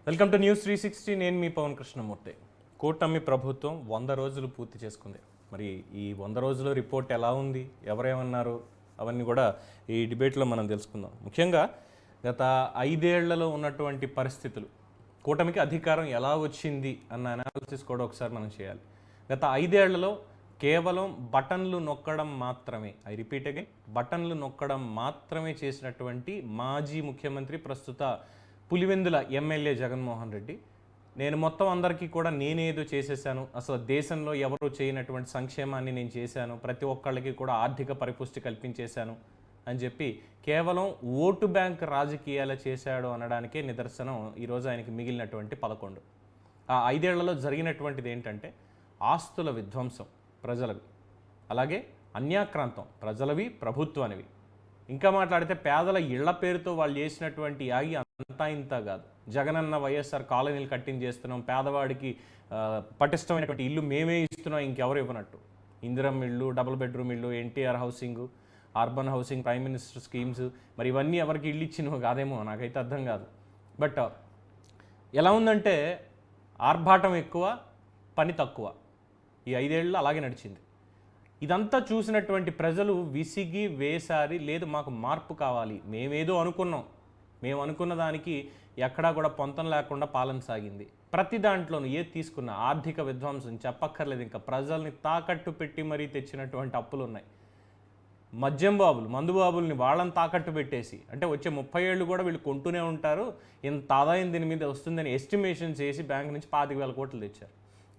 Welcome to news 360. నేను మీ పవన్ కృష్ణమూర్తి. కూటమి ప్రభుత్వం 100 రోజులు పూర్తి చేసుకుంది. మరి ఈ 100 రోజుల రిపోర్ట్ ఎలా ఉంది, ఎవరేమన్నారు, అవన్నీ కూడా ఈ డిబేట్లో మనం తెలుసుకుందాం. ముఖ్యంగా గత 5 ఏళ్లలో ఉన్నటువంటి పరిస్థితులు, కూటమికి అధికారం ఎలా వచ్చింది అన్న అనాలిసిస్ కూడా ఒకసారి మనం చేయాలి. గత 5 ఏళ్లలో కేవలం బటన్లు నొక్కడం మాత్రమే, ఐ రిపీట్ అగైన్, బటన్లు నొక్కడం మాత్రమే చేసినటువంటి మాజీ ముఖ్యమంత్రి, ప్రస్తుత పులివెందుల ఎమ్మెల్యే జగన్మోహన్ రెడ్డి, నేను మొత్తం అందరికీ కూడా నేనేదో చేసేసాను, అసలు దేశంలో ఎవరు చేయనటువంటి సంక్షేమాన్ని నేను చేశాను, ప్రతి ఒక్కళ్ళకి కూడా ఆర్థిక పరిపుష్టి కల్పించేశాను అని చెప్పి కేవలం ఓటు బ్యాంక్ రాజకీయాలు చేశాడు అనడానికే నిదర్శనం ఈరోజు ఆయనకి మిగిలినటువంటి 11. ఆ 5 ఏళ్లలో జరిగినటువంటిది ఏంటంటే ఆస్తుల విధ్వంసం ప్రజలవి, అలాగే అన్యాక్రాంతం ప్రజలవి, ప్రభుత్వానివి. ఇంకా మాట్లాడితే పేదల ఇళ్ల పేరుతో వాళ్ళు చేసినటువంటి యాగి అంతా ఇంత కాదు. జగనన్న వైఎస్ఆర్ కాలనీలు కట్టించేస్తున్నాం, పేదవాడికి పటిష్టమైనటువంటి ఇల్లు మేమే ఇస్తున్నాం, ఇంకెవరు ఇవ్వనట్టు. ఇందిరమ్మ ఇళ్ళు, డబుల్ బెడ్రూమ్ ఇళ్ళు, NTR housing, urban housing, prime minister schemes, మరి ఇవన్నీ ఎవరికి ఇల్లు ఇచ్చినవి కాదేమో, నాకైతే అర్థం కాదు. బట్ ఎలా ఉందంటే ఆర్భాటం ఎక్కువ, పని తక్కువ. ఈ 5 ఏళ్ళు అలాగే నడిచింది. ఇదంతా చూసినటువంటి ప్రజలు విసిగి వేసారి, లేదు మాకు మార్పు కావాలి, మేమేదో అనుకున్నాం, మేము అనుకున్న దానికి ఎక్కడా కూడా పొంతం లేకుండా పాలన సాగింది. ప్రతి దాంట్లోనూ ఏది తీసుకున్న ఆర్థిక విధ్వంసం చెప్పక్కర్లేదు. ఇంకా ప్రజల్ని తాకట్టు పెట్టి మరీ తెచ్చినటువంటి అప్పులు ఉన్నాయి. మద్యం బాబులు, మందు బాబుల్ని వాళ్ళని తాకట్టు పెట్టేసి, అంటే వచ్చే 30 ఏళ్ళు కూడా వీళ్ళు కొంటూనే ఉంటారు, ఇంత ఆదాయం దీని మీద వస్తుందని ఎస్టిమేషన్ చేసి బ్యాంక్ నుంచి 25,000 కోట్లు తెచ్చారు.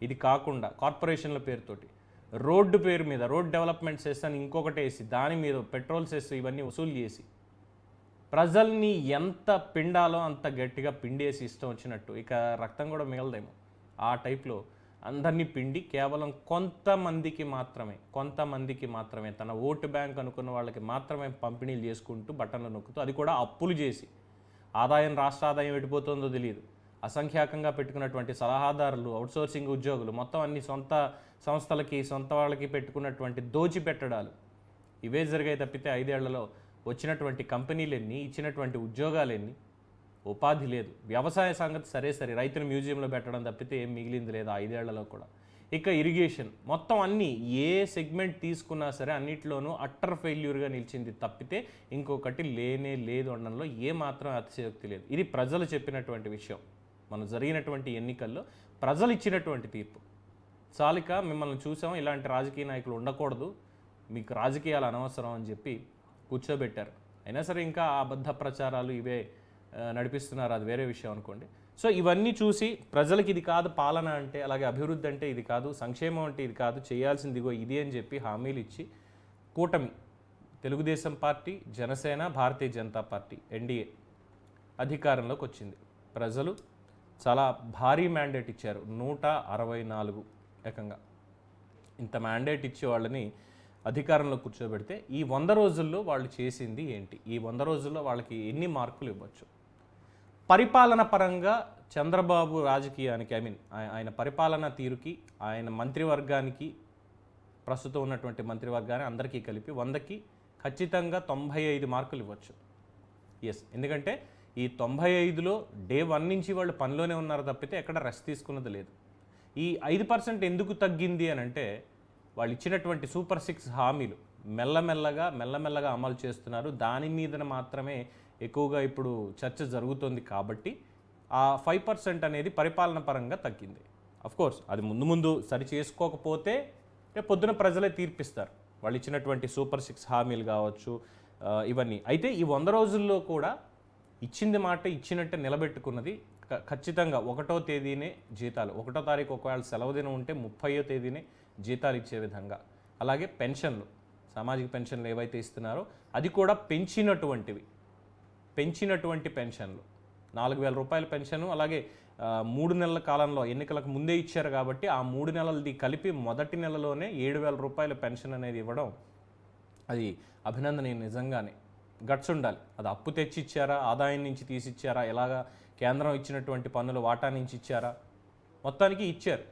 ఇది కాకుండా కార్పొరేషన్ల పేరుతోటి రోడ్డు పేరు మీద రోడ్ డెవలప్మెంట్ సెస్ అని ఇంకొకటి వేసి, దాని మీద పెట్రోల్ సెస్ ఇవన్నీ వసూలు చేసి ప్రజల్ని ఎంత పిండాలో అంత గట్టిగా పిండేసి ఇష్టం వచ్చినట్టు, ఇక రక్తం కూడా మిగలదేమో ఆ టైప్లో అందరినీ పిండి కేవలం కొంతమందికి మాత్రమే తన ఓటు బ్యాంక్ అనుకున్న వాళ్ళకి మాత్రమే పంపిణీలు చేసుకుంటూ బటన్లు నొక్కుతూ, అది కూడా అప్పులు చేసి, ఆదాయం రాష్ట్ర ఆదాయం ఎడిపోతుందో తెలియదు, అసంఖ్యాకంగా పెట్టుకున్నటువంటి సలహాదారులు, అవుట్సోర్సింగ్ ఉద్యోగులు, మొత్తం అన్ని సొంత సంస్థలకి, సొంత వాళ్ళకి పెట్టుకున్నటువంటి దోచి పెట్టడాలు, ఇవే జరిగాయి తప్పితే 5 ఏళ్లలో వచ్చినటువంటి కంపెనీలెన్ని, ఇచ్చినటువంటి ఉద్యోగాలెన్ని, ఉపాధి లేదు. వ్యవసాయ సంగతి సరే, రైతుని మ్యూజియంలో పెట్టడం తప్పితే ఏం మిగిలింది లేదు 5 ఏళ్లలో కూడా. ఇక ఇరిగేషన్, మొత్తం అన్నీ ఏ సెగ్మెంట్ తీసుకున్నా సరే అన్నిట్లోనూ అట్టర్ ఫెయిల్యూర్గా నిలిచింది తప్పితే ఇంకొకటి లేనే లేదు అనడంలో ఏమాత్రం అతిశయోక్తి లేదు. ఇది ప్రజలు చెప్పినటువంటి విషయం. మనం జరిగినటువంటి ఎన్నికల్లో ప్రజలు ఇచ్చినటువంటి తీర్పు. చాలిక మిమ్మల్ని చూసాం, ఇలాంటి రాజకీయ నాయకులు ఉండకూడదు, మీకు రాజకీయాలు అనవసరం అని చెప్పి కూర్చోబెట్టారు. అయినా సరే ఇంకా అబద్ధ ప్రచారాలు ఇవే నడిపిస్తున్నారు, అది వేరే విషయం అనుకోండి. సో ఇవన్నీ చూసి ప్రజలకి ఇది కాదు పాలన అంటే, అలాగే అభివృద్ధి అంటే ఇది కాదు, సంక్షేమం అంటే ఇది కాదు, చేయాల్సిందిగో ఇది అని చెప్పి హామీలు ఇచ్చి కూటమి, Telugu Desam party, Janasena, Bharatiya Janata party, NDA అధికారంలోకి వచ్చింది. ప్రజలు చాలా భారీ మ్యాండేట్ ఇచ్చారు, 164 ఏకంగా. ఇంత మ్యాండేట్ ఇచ్చే వాళ్ళని అధికారంలో కూర్చోబెడితే ఈ 100 రోజుల్లో వాళ్ళు చేసింది ఏంటి, ఈ 100 రోజుల్లో వాళ్ళకి ఎన్ని మార్కులు ఇవ్వచ్చు? పరిపాలన పరంగా చంద్రబాబు రాజకీయానికి, ఆయన పరిపాలన తీరుకి, ఆయన మంత్రివర్గానికి, ప్రస్తుతం ఉన్నటువంటి మంత్రివర్గాన్ని అందరికీ కలిపి 100కి ఖచ్చితంగా 95 మార్కులు ఇవ్వచ్చు. ఎస్, ఎందుకంటే ఈ 95లో డే 1 నుంచి వాళ్ళు పనిలోనే ఉన్నారు తప్పితే ఎక్కడ రెస్ట్ తీసుకున్నది లేదు. ఈ 5% ఎందుకు తగ్గింది అని అంటే, వాళ్ళు ఇచ్చినటువంటి సూపర్ 6 హామీలు మెల్లమెల్లగా అమలు చేస్తున్నారు. దాని మీద మాత్రమే ఎక్కువగా ఇప్పుడు చర్చ జరుగుతుంది కాబట్టి ఆ 5% అనేది పరిపాలన పరంగా తగ్గింది. అఫ్కోర్స్ అది ముందు సరి చేసుకోకపోతే పొద్దున ప్రజలే తీర్పిస్తారు, వాళ్ళు ఇచ్చినటువంటి సూపర్ 6 హామీలు కావచ్చు ఇవన్నీ. అయితే ఈ 100 రోజుల్లో కూడా ఇచ్చింది మాట ఇచ్చినట్టే నిలబెట్టుకున్నది. ఖచ్చితంగా 1వ తేదీనే జీతాలు, 1వ తారీఖు ఒకవేళ సెలవు దినం ఉంటే 30వ తేదీనే జీతాలు ఇచ్చే విధంగా, అలాగే పెన్షన్లు, సామాజిక పెన్షన్లు ఏవైతే ఇస్తున్నారో అది కూడా పెంచినటువంటి పెన్షన్లు, 4,000 రూపాయల పెన్షను, అలాగే 3 నెలల కాలంలో ఎన్నికలకు ముందే ఇచ్చారు కాబట్టి ఆ 3 నెలలది కలిపి మొదటి నెలలోనే 7,000 రూపాయల పెన్షన్ అనేది ఇవ్వడం, అది అభినందనీయం. నిజంగానే గట్స్ ఉండాలి. అది అప్పు తెచ్చి ఇచ్చారా, ఆదాయం నుంచి తీసిచ్చారా, ఎలాగా కేంద్రం ఇచ్చినటువంటి పన్నుల వాటా నుంచి ఇచ్చారా, మొత్తానికి ఇచ్చారు.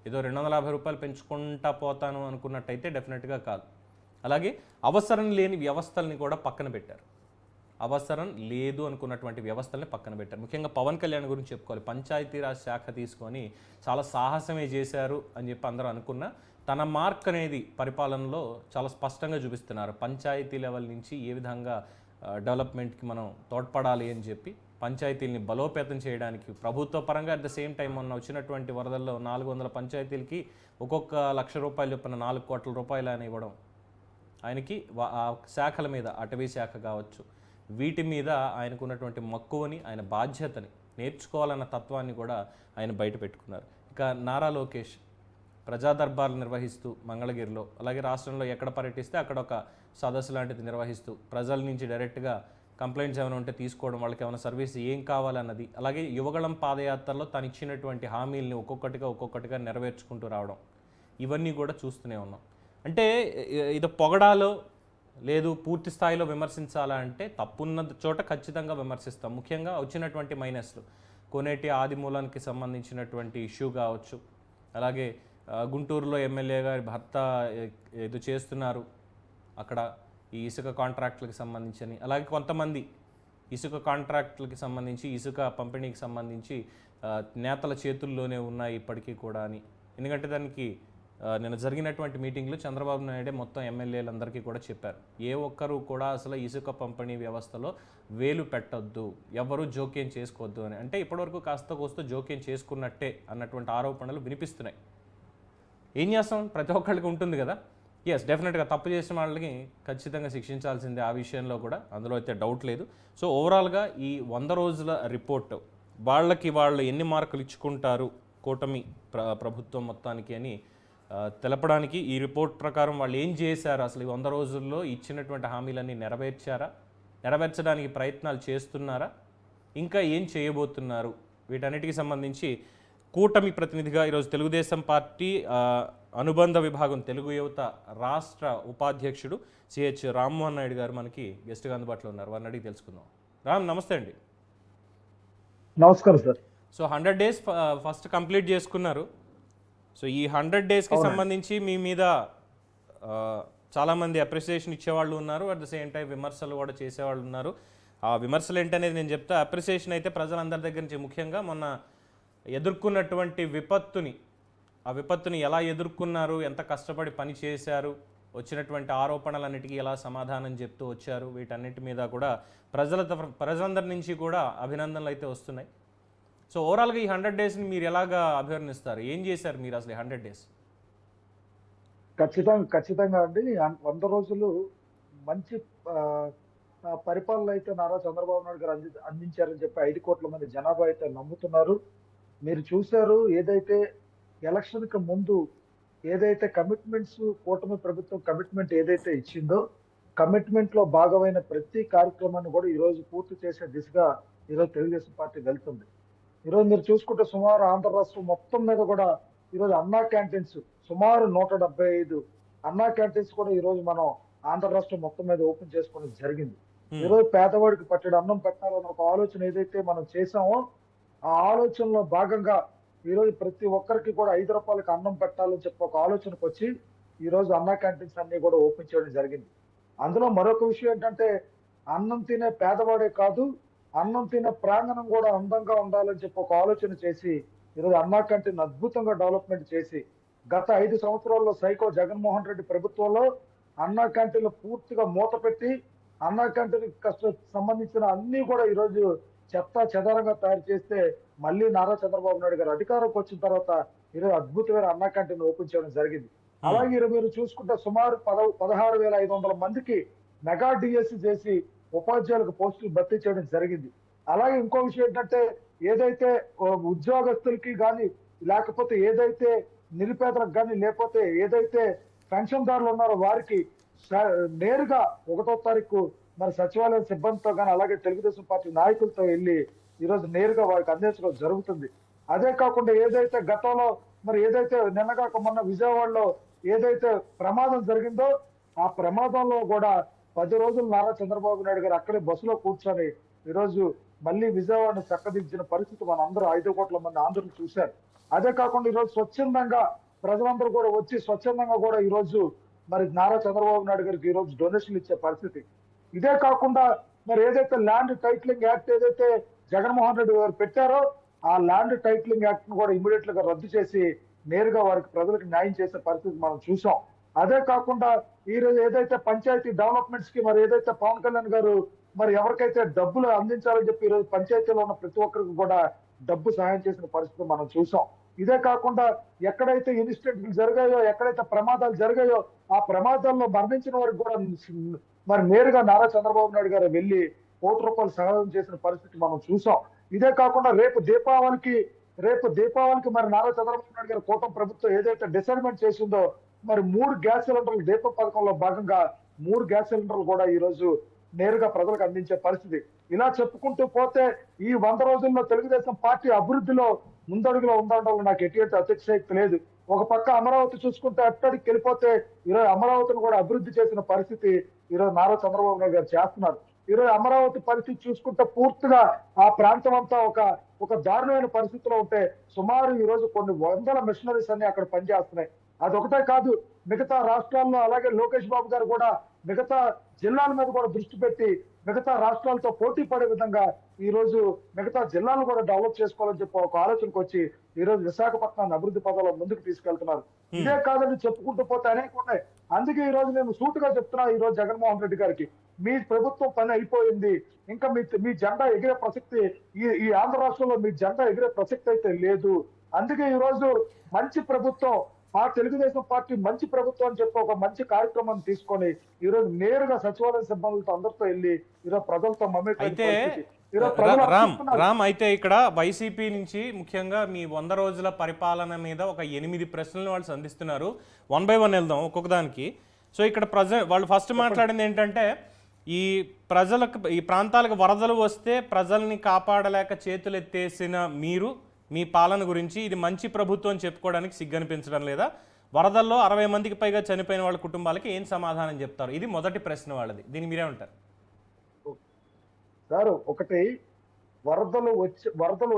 ఏదో 250 రూపాయలు పెంచుకుంటా పోతాను అనుకున్నట్టయితే డెఫినెట్గా కాదు. అలాగే అవసరం లేని వ్యవస్థల్ని కూడా పక్కన పెట్టారు. అవసరం లేదు అనుకున్నటువంటి వ్యవస్థల్ని పక్కన పెట్టారు. ముఖ్యంగా పవన్ కళ్యాణ్ గురించి చెప్పుకోవాలి. పంచాయతీరాజ్ శాఖ తీసుకొని చాలా సాహసమే చేశారు అని చెప్పి అందరూ అనుకున్న తన మార్క్ అనేది పరిపాలనలో చాలా స్పష్టంగా చూపిస్తున్నారు. పంచాయతీ లెవెల్ నుంచి ఏ విధంగా డెవలప్మెంట్కి మనం తోడ్పడాలి అని చెప్పి పంచాయతీల్ని బలోపేతం చేయడానికి ప్రభుత్వ పరంగా అట్ ద సేమ్ టైం మొన్న వచ్చినటువంటి వరదల్లో 400 పంచాయతీలకి ఒక్కొక్క ₹1,00,000 చొప్పున 4 కోట్ల రూపాయలు అని ఇవ్వడం, ఆయనకి ఆ శాఖల మీద అటవీ శాఖ కావచ్చు వీటి మీద ఆయనకున్నటువంటి మక్కువని, ఆయన బాధ్యతని, నేర్చుకోవాలన్న తత్వాన్ని కూడా ఆయన బయట పెట్టుకున్నారు. ఇక నారా లోకేష్ ప్రజా దర్బార్లు నిర్వహిస్తూ మంగళగిరిలో, అలాగే రాష్ట్రంలో ఎక్కడ పర్యటిస్తే అక్కడ ఒక సదస్సు లాంటిది నిర్వహిస్తూ ప్రజల నుంచి డైరెక్ట్గా కంప్లైంట్స్ ఏమైనా ఉంటే తీసుకోవడం, వాళ్ళకి ఏమైనా సర్వీస్ ఏం కావాలన్నది, అలాగే యువగళం పాదయాత్రలో తను ఇచ్చినటువంటి హామీల్ని ఒక్కొక్కటిగా నెరవేర్చుకుంటూ రావడం, ఇవన్నీ కూడా చూస్తూనే ఉన్నాం. అంటే ఇది పొగడాలో లేదు పూర్తి స్థాయిలో విమర్శించాలా అంటే తప్పున్న చోట ఖచ్చితంగా విమర్శిస్తాం. ముఖ్యంగా వచ్చినటువంటి మైనస్లు, కోనేటి ఆదిమూలానికి సంబంధించినటువంటి ఇష్యూ కావచ్చు, అలాగే గుంటూరులో ఎమ్మెల్యే గారి భర్త ఏదో చేస్తున్నారు అక్కడ ఈ ఇసుక కాంట్రాక్టులకు సంబంధించి, అలాగే కొంతమంది ఇసుక కాంట్రాక్టులకి సంబంధించి, ఇసుక పంపిణీకి సంబంధించి నేతల చేతుల్లోనే ఉన్నాయి ఇప్పటికీ కూడా అని. ఎందుకంటే దానికి నిన్న జరిగినటువంటి మీటింగ్లో చంద్రబాబు నాయుడే మొత్తం ఎమ్మెల్యేలందరికీ కూడా చెప్పారు, ఏ ఒక్కరూ కూడా అసలు ఇసుక పంపిణీ వ్యవస్థలో వేలు పెట్టొద్దు, ఎవరూ జోక్యం చేసుకోవద్దు అని. అంటే ఇప్పటివరకు కాస్త కోస్త జోక్యం చేసుకున్నట్టే అన్నటువంటి ఆరోపణలు వినిపిస్తున్నాయి. ఏం చేస్తాం, ప్రతి ఒక్కళ్ళకి ఉంటుంది కదా. ఎస్, డెఫినెట్గా తప్పు చేసిన వాళ్ళకి ఖచ్చితంగా శిక్షించాల్సిందే, ఆ విషయంలో కూడా అందులో అయితే డౌట్ లేదు. సో ఓవరాల్గా ఈ 100 రోజుల రిపోర్ట్ వాళ్ళు ఎన్ని మార్కులు ఇచ్చుకుంటారు కూటమి ప్రభుత్వం మొత్తానికి అని తెలపడానికి, ఈ రిపోర్ట్ ప్రకారం వాళ్ళు ఏం చేశారు, అసలు ఈ 100 రోజుల్లో ఇచ్చినటువంటి హామీలన్నీ నెరవేర్చడానికి ప్రయత్నాలు చేస్తున్నారా, ఇంకా ఏం చేయబోతున్నారు, వీటన్నిటికీ సంబంధించి కూటమి ప్రతినిధిగా ఈరోజు తెలుగుదేశం పార్టీ అనుబంధ విభాగం తెలుగు యువత రాష్ట్ర ఉపాధ్యక్షుడు సిహెచ్ రామ్మోహన్ నాయుడు గారు మనకి గెస్ట్గా అందుబాటులో ఉన్నారు. వారిని అడిగి తెలుసుకుందాం. రామ్, నమస్తే అండి. నమస్కారం sir. So 100 days first complete చేసుకున్నారు. సో ఈ 100 daysకి సంబంధించి మీ మీద చాలామంది అప్రిసియేషన్ ఇచ్చేవాళ్ళు ఉన్నారు, అట్ ద సేమ్ టైం విమర్శలు కూడా చేసేవాళ్ళు ఉన్నారు. ఆ విమర్శలు ఏంటనేది నేను చెప్తా. అప్రిసియేషన్ అయితే ప్రజలందరి దగ్గర నుంచి, ముఖ్యంగా మొన్న ఎదుర్కొన్నటువంటి ఆ విపత్తుని ఎలా ఎదుర్కొన్నారు, ఎంత కష్టపడి పని చేశారు, వచ్చినటువంటి ఆరోపణలన్నిటికీ ఎలా సమాధానం చెప్తూ వచ్చారు, వీటన్నిటి మీద కూడా ప్రజలందరి నుంచి కూడా అభినందనలు అయితే వస్తున్నాయి. సో ఓవరాల్గా ఈ 100 daysని మీరు ఎలాగా అభివర్ణిస్తారు, ఏం చేశారు మీరు అసలు 100 days? ఖచ్చితంగా అండి. 100 రోజులు మంచి పరిపాలన అయితే నారా చంద్రబాబు నాయుడు గారు అందించారని చెప్పి 5 కోట్ల మంది జనాభా అయితే నమ్ముతున్నారు. మీరు చూశారు, ఏదైతే ఎలక్షన్కి ముందు ఏదైతే కమిట్మెంట్స్ కూటమి ప్రభుత్వం కమిట్మెంట్ ఏదైతే ఇచ్చిందో, కమిట్మెంట్ లో భాగమైన ప్రతి కార్యక్రమాన్ని కూడా ఈరోజు పూర్తి చేసే దిశగా ఈరోజు తెలుగుదేశం పార్టీ వెళ్తుంది. ఈరోజు మీరు చూసుకుంటే సుమారు ఆంధ్ర రాష్ట్రం మొత్తం మీద కూడా ఈరోజు అన్నా క్యాంటీన్స్ సుమారు 175 అన్నా క్యాంటీన్స్ కూడా ఈరోజు మనం ఆంధ్ర రాష్ట్రం మొత్తం మీద ఓపెన్ చేసుకోవడం జరిగింది. ఈరోజు పేదవాడికి పట్టెడు అన్నం పెట్టాలన్న ఒక ఆలోచన ఏదైతే మనం చేసామో, ఆ ఆలోచనలో భాగంగా ఈరోజు ప్రతి ఒక్కరికి కూడా ₹5 అన్నం పెట్టాలని చెప్పి ఒక ఆలోచనకు వచ్చి ఈరోజు అన్నా క్యాంటీన్స్ అన్ని కూడా ఓపెన్ చేయడం జరిగింది. అందులో మరొక విషయం ఏంటంటే, అన్నం తినే పేదవాడే కాదు, అన్నం తినే ప్రాంగణం కూడా అందంగా ఉండాలని చెప్పి ఒక ఆలోచన చేసి ఈరోజు అన్నా క్యాంటీన్ అద్భుతంగా డెవలప్మెంట్ చేసి, గత 5 సంవత్సరాల్లో సైకో జగన్మోహన్ రెడ్డి ప్రభుత్వంలో అన్నా క్యాంటీన్లు పూర్తిగా మూత పెట్టి, అన్నా క్యాంటీన్ సంబంధించిన అన్ని కూడా ఈరోజు చెత్త చెదారంగా తయారు చేస్తే, మళ్ళీ నారా చంద్రబాబు నాయుడు గారు అధికారంకి వచ్చిన తర్వాత ఈరోజు అద్భుతమైన అన్నా క్యాంటీన్ ఓపెన్ చేయడం జరిగింది. అలాగే మీరు చూసుకుంటే సుమారు 16,500 మందికి మెగా డిఎస్సి చేసి ఉపాధ్యాయులకు పోస్టులు భర్తీ చేయడం జరిగింది. అలాగే ఇంకో విషయం ఏంటంటే, ఏదైతే ఉద్యోగస్తులకి కానీ, లేకపోతే ఏదైతే నిరుపేదలకు కానీ, లేకపోతే ఏదైతే పెన్షన్దారులు ఉన్నారో వారికి నేరుగా 1వ తారీఖు మరి సచివాలయ సిబ్బందితో కానీ, అలాగే తెలుగుదేశం పార్టీ నాయకులతో వెళ్ళి ఈరోజు నేరుగా వారికి అందించడం జరుగుతుంది. అదే కాకుండా ఏదైతే గతంలో మరి ఏదైతే నిన్నగాక మొన్న విజయవాడలో ఏదైతే ప్రమాదం జరిగిందో, ఆ ప్రమాదంలో కూడా 10 రోజులు నారా చంద్రబాబు నాయుడు గారు అక్కడే బస్సులో కూర్చొని ఈరోజు మళ్ళీ విజయవాడను చక్కదించిన పరిస్థితి మన అందరూ 5 కోట్ల మంది ఆంధ్రులు చూశారు. అదే కాకుండా ఈరోజు స్వచ్ఛందంగా ప్రజలందరూ కూడా వచ్చి స్వచ్ఛందంగా కూడా ఈరోజు మరి నారా చంద్రబాబు నాయుడు గారికి ఈరోజు డొనేషన్లు ఇచ్చే పరిస్థితి. ఇదే కాకుండా మరి ఏదైతే ల్యాండ్ టైటిలింగ్ యాక్ట్ ఏదైతే జగన్మోహన్ రెడ్డి గారు పెట్టారో ఆ ల్యాండ్ టైటిలింగ్ యాక్ట్ ను కూడా ఇమీడియట్ గా రద్దు చేసి నేరుగా వారికి ప్రజలకు న్యాయం చేసే పరిస్థితి మనం చూసాం. అదే కాకుండా ఈ రోజు ఏదైతే పంచాయతీ డెవలప్మెంట్స్ కి మరి ఏదైతే పవన్ కళ్యాణ్ గారు మరి ఎవరికైతే డబ్బులు అందించాలని చెప్పి ఈ రోజు పంచాయతీలో ఉన్న ప్రతి ఒక్కరికి కూడా డబ్బు సహాయం చేసిన పరిస్థితి మనం చూసాం. ఇదే కాకుండా ఎక్కడైతే ఇన్సిడెంట్లు జరిగాయో, ఎక్కడైతే ప్రమాదాలు జరిగాయో ఆ ప్రమాదాల్లో మరణించిన వారికి కూడా మరి నేరుగా నారా చంద్రబాబు నాయుడు గారు వెళ్ళి ₹1,00,00,000 సహాయం చేసిన పరిస్థితి మనం చూసాం. ఇదే కాకుండా రేపు దీపావళికి మరి నారా చంద్రబాబు నాయుడు గారు కూటమి ప్రభుత్వం ఏదైతే డిసైడ్మెంట్ చేసిందో మరి 3 గ్యాస్ సిలిండర్లు దీపం పథకంలో భాగంగా 3 గ్యాస్ సిలిండర్లు కూడా ఈ రోజు నేరుగా ప్రజలకు అందించే పరిస్థితి. ఇలా చెప్పుకుంటూ పోతే ఈ 100 రోజుల్లో తెలుగుదేశం పార్టీ అభివృద్ధిలో ముందడుగులో ఉండడంలో నాకు ఎటువంటి అతిశయక్తి లేదు. ఒక పక్క అమరావతి చూసుకుంటే అట్టడికి వెళ్ళిపోతే ఈరోజు అమరావతిని కూడా అభివృద్ధి చేసిన పరిస్థితి ఈరోజు నారా చంద్రబాబు నాయుడు గారు చేస్తున్నారు. ఈరోజు అమరావతి పరిస్థితి చూసుకుంటే పూర్తిగా ఆ ప్రాంతం అంతా ఒక దారుణమైన పరిస్థితిలో ఉంటే సుమారు ఈ రోజు కొన్ని వందల మిషనరీస్ అన్ని అక్కడ పనిచేస్తున్నాయి. అదొకటే కాదు, మిగతా రాష్ట్రాల్లో అలాగే లోకేష్ బాబు గారు కూడా మిగతా జిల్లాల మీద కూడా దృష్టి పెట్టి మిగతా రాష్ట్రాలతో పోటీ పడే విధంగా ఈ రోజు మిగతా జిల్లాలను కూడా డెవలప్ చేసుకోవాలని చెప్పి ఒక ఆలోచనకు వచ్చి ఈ రోజు విశాఖపట్నాన్ని అభివృద్ధి పదంలో ముందుకు తీసుకెళ్తున్నారు. ఇదే కాదని చెప్పుకుంటూ పోతే అనేక ఉన్నాయి. అందుకే ఈ రోజు నేను సూటుగా చెప్తున్నా ఈ రోజు జగన్మోహన్ రెడ్డి గారికి, మీ ప్రభుత్వం పని అయిపోయింది. ఇంకా మీ జెండా ఎగిరే ప్రసక్తి ఈ ఆంధ్ర రాష్ట్రంలో మీ జెండా ఎగిరే ప్రసక్తి అయితే లేదు. అందుకే ఈ రోజు మంచి ప్రభుత్వం, మా తెలుగుదేశం పార్టీ మంచి ప్రభుత్వం అని చెప్పి ఒక మంచి కార్యక్రమాన్ని తీసుకొని ఈ రోజు నేరుగా సచివాలయ సిబ్బందులతో అందరితో వెళ్ళి ఈరోజు ప్రజలతో అయితే రామ్ అయితే ఇక్కడ వైసీపీ నుంచి ముఖ్యంగా మీ 100 రోజుల పరిపాలన మీద ఒక 8 ప్రశ్నలు వాళ్ళు సంధిస్తున్నారు. 1 by 1 వెళ్దాం ఒక్కొక్క దానికి. సో ఇక్కడ వాళ్ళు ఫస్ట్ మాట్లాడింది ఏంటంటే ఈ ప్రాంతాలకు వరదలు వస్తే ప్రజల్ని కాపాడలేక చేతులు ఎత్తేసిన మీరు మీ పాలన గురించి ఇది మంచి ప్రభుత్వం చెప్పుకోవడానికి సిగ్గనిపించడం లేదా? వరదల్లో 60 మందికి పైగా చనిపోయిన వాళ్ళ కుటుంబాలకి ఏం సమాధానం చెప్తారు? ఇది మొదటి ప్రశ్న వాళ్ళది. దీన్ని మీరే ఉంటారు సార్. ఒకటి, వరదలు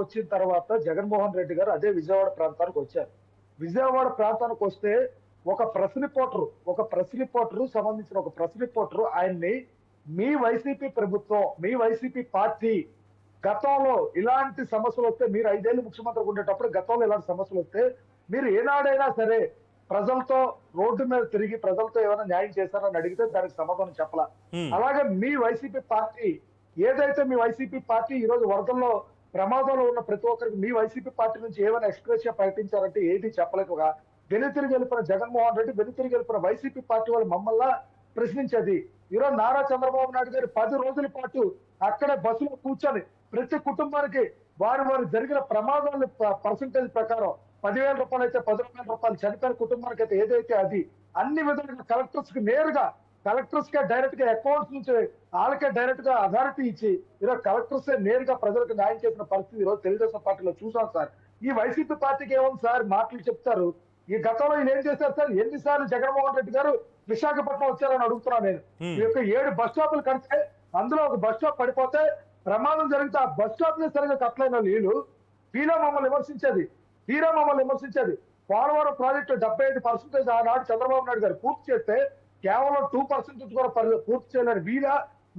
వచ్చిన తర్వాత జగన్మోహన్ రెడ్డి గారు అదే విజయవాడ ప్రాంతానికి వచ్చారు. విజయవాడ ప్రాంతానికి వస్తే ఒక ప్రెస్ రిపోర్టర్ సంబంధించిన ఒక ప్రెస్ రిపోర్టర్ ఆయన్ని మీ వైసీపీ ప్రభుత్వం, మీ వైసీపీ పార్టీ గతంలో ఇలాంటి సమస్యలు వస్తే, మీరు 5 ఏళ్ళు ముఖ్యమంత్రిగా ఉండేటప్పుడు గతంలో ఇలాంటి సమస్యలు వస్తే మీరు ఏనాడైనా సరే ప్రజలతో రోడ్డు మీద తిరిగి ప్రజలతో ఏమైనా న్యాయం చేశారని అడిగితే దానికి సమాధానం చెప్పాల. అలాగే మీ వైసీపీ పార్టీ ఈ రోజు వరదల్లో ప్రమాదంలో ఉన్న ప్రతి ఒక్కరికి మీ వైసీపీ పార్టీ నుంచి ఏమైనా ఎక్స్‌గ్రేషియా ప్రకటించారంటే ఏది చెప్పలేక వెనుతిరిగి వెళ్ళిపోయిన జగన్మోహన్ రెడ్డి, వెనుతిరిగి వెళ్ళిపోయిన వైసీపీ పార్టీ వాళ్ళు మమ్మల్ని ప్రశ్నించేది. ఈరోజు నారా చంద్రబాబు నాయుడు గారు 10 రోజుల పాటు అక్కడే బస్సులో కూర్చొని ప్రతి కుటుంబానికి వారు జరిగిన ప్రమాదాల పర్సంటేజ్ ప్రకారం ₹10,000 అయితే ₹10,000 చనిపోయిన కుటుంబానికి అయితే ఏదైతే అది అన్ని విధాలుగా కలెక్టర్స్ కే డైరెక్ట్ గా అకౌంట్స్ నుంచి వాళ్ళకే డైరెక్ట్ గా అథారిటీ ఇచ్చి ఈరోజు కలెక్టర్స్ నేరుగా ప్రజలకు న్యాయం చేసిన పరిస్థితి ఈరోజు తెలుగుదేశం పార్టీలో చూసాం సార్. ఈ వైసీపీ పార్టీకి ఏముంది సార్, మాటలు చెప్తారు. ఈ గతంలో వీళ్ళు ఏం చేశారు సార్? ఎన్నిసార్లు జగన్మోహన్ రెడ్డి గారు విశాఖపట్నం వచ్చారని అడుగుతున్నా నేను. ఈ యొక్క 7 బస్ స్టాపులు కడితే అందులో ఒక బస్ స్టాప్ పడిపోతే ప్రమాదం జరిగితే ఆ బస్ స్టాప్ ని సరిగా కట్టలేని వీళ్ళు తీరా మమ్మల్ని విమర్శించేది. పోలవరం ప్రాజెక్టు 75% ఆనాడు చంద్రబాబు నాయుడు గారు పూర్తి చేస్తే కేవలం 2% కూడా పూర్తి చేయలేని వీళ్ళ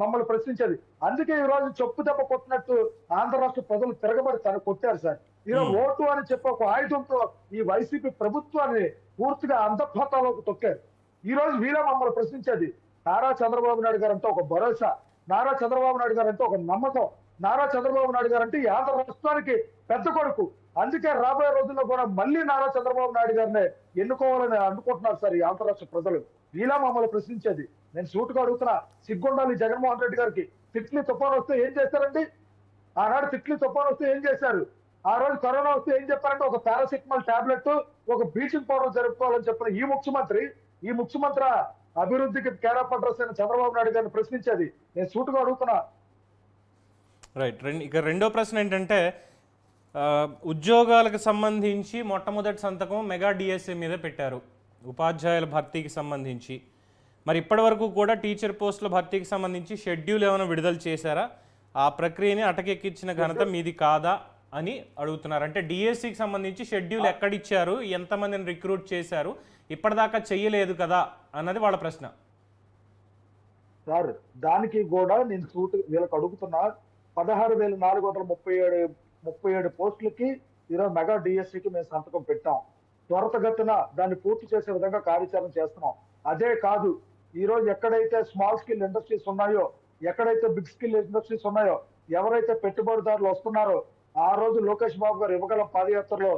మమ్మల్ని ప్రశ్నించేది. అందుకే ఈ రోజు చెప్పు దెబ్బ కొట్టినట్టు ఆంధ్ర రాష్ట్ర ప్రజలు తిరగబడి కొట్టారు సార్. ఈరోజు ఓటు అని చెప్పి ఒక ఆయుధంతో ఈ వైసీపీ ప్రభుత్వాన్ని పూర్తిగా అంధపాతాలోకి తొక్కారు. ఈ రోజు వీళ్ళ మమ్మల్ని ప్రశ్నించేది. నారా చంద్రబాబు నాయుడు గారు అంటే ఒక భరోసా, నారా చంద్రబాబు నాయుడు గారు అంటే ఒక నమ్మకం, నారా చంద్రబాబు నాయుడు గారు అంటే ఈ ఆంధ్ర రాష్ట్రానికి పెద్ద కొడుకు. అందుకే రాబోయే రోజుల్లో కూడా మళ్ళీ నారా చంద్రబాబు నాయుడు గారిని ఎన్నుకోవాలని అనుకుంటున్నారు సార్ ఈ ఆంధ్ర రాష్ట్ర ప్రజలు. వీళ్ళ మమ్మల్ని ప్రశ్నించేది. నేను సూటుగా అడుగుతున్నా, సిగ్గుండాలి జగన్మోహన్ రెడ్డి గారికి. తిట్లీ తుఫాను వస్తే ఏం చేశారండి? ఆనాడు తిట్లీ తుఫాను వస్తే ఏం చేశారు? ఆ రోజు కరోనా వస్తే ఏం చెప్పారంటే ఒక పారాసిటమాల్ టాబ్లెట్, ఒక బ్లీచింగ్ పౌడర్ జరుపుకోవాలని చెప్పిన ఈ ముఖ్యమంత్రి అభివృద్ధికి కేర్ ఆఫ్ అడ్రస్ అయిన చంద్రబాబు నాయుడు గారిని ప్రశ్నించేది. నేను సూటుగా అడుగుతున్నా. రైట్. ఇక రెండో ప్రశ్న ఏంటంటే ఉద్యోగాలకు సంబంధించి మొట్టమొదటి సంతకం మెగా డిఎస్ఏ మీద పెట్టారు ఉపాధ్యాయుల భర్తీకి సంబంధించి. మరి ఇప్పటి వరకు కూడా టీచర్ పోస్టుల భర్తీకి సంబంధించి షెడ్యూల్ ఏమైనా విడుదల చేశారా? ఆ ప్రక్రియని అటకెక్కించిన ఘనత మీది కాదా అని అడుగుతున్నారు. అంటే డిఎస్సికి సంబంధించి షెడ్యూల్ ఎక్కడిచ్చారు, ఎంతమందిని రిక్రూట్ చేశారు, ఇప్పటిదాకా చెయ్యలేదు కదా అన్నది వాళ్ళ ప్రశ్న. సార్ దానికి కూడా నేను వీళ్ళకి అడుగుతున్నా 16,437 పోస్టులకి ఈరోజు మెగా డిఎస్సికి మేము సంతకం పెట్టాం. త్వరితగతిన దాన్ని పూర్తి చేసే విధంగా కార్యాచరణ చేస్తున్నాం. అదే కాదు, ఈ రోజు ఎక్కడైతే స్మాల్ స్కిల్ ఇండస్ట్రీస్ ఉన్నాయో, ఎక్కడైతే బిగ్ స్కిల్ ఇండస్ట్రీస్ ఉన్నాయో, ఎవరైతే పెట్టుబడిదారులు వస్తున్నారో ఆ రోజు లోకేష్ బాబు గారు ఇవ్వగల పాదయాత్రలో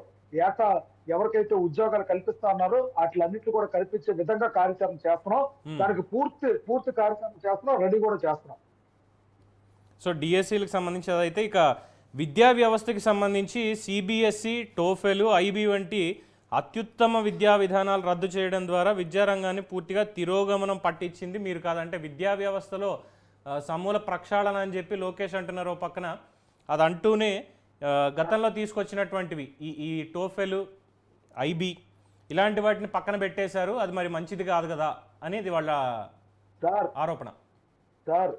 ఏటా ఎవరికైతే ఉద్యోగాలు కల్పిస్తా ఉన్నారో వాటిలన్నింటినీ కూడా కల్పించే విధంగా కార్యాచరణ చేస్తున్నాం. దానికి పూర్తి కార్యాచరణ చేస్తున్నాం, రెడీ కూడా చేస్తున్నాం. సో డిఎస్సీలకు సంబంధించి అదైతే ఇక విద్యా వ్యవస్థకి సంబంధించి సిబిఎస్ఈ, టోఫెల్, ఐబీ వంటి అత్యుత్తమ విద్యా విధానాలు రద్దు చేయడం ద్వారా విద్యారంగాన్ని పూర్తిగా తిరోగమనం పట్టించింది మీరు కాదంటే విద్యా వ్యవస్థలో సమూల ప్రక్షాళన అని చెప్పి లోకేష్ అంటున్నారు. ఓ పక్కన అది అంటూనే గతంలో తీసుకొచ్చినటువంటివి ఈ టోఫెల్, ఐబీ ఇలాంటి వాటిని పక్కన పెట్టేశారు, అది మరి మంచిది కాదు కదా అనేది వాళ్ళ ఆరోపణ. సార్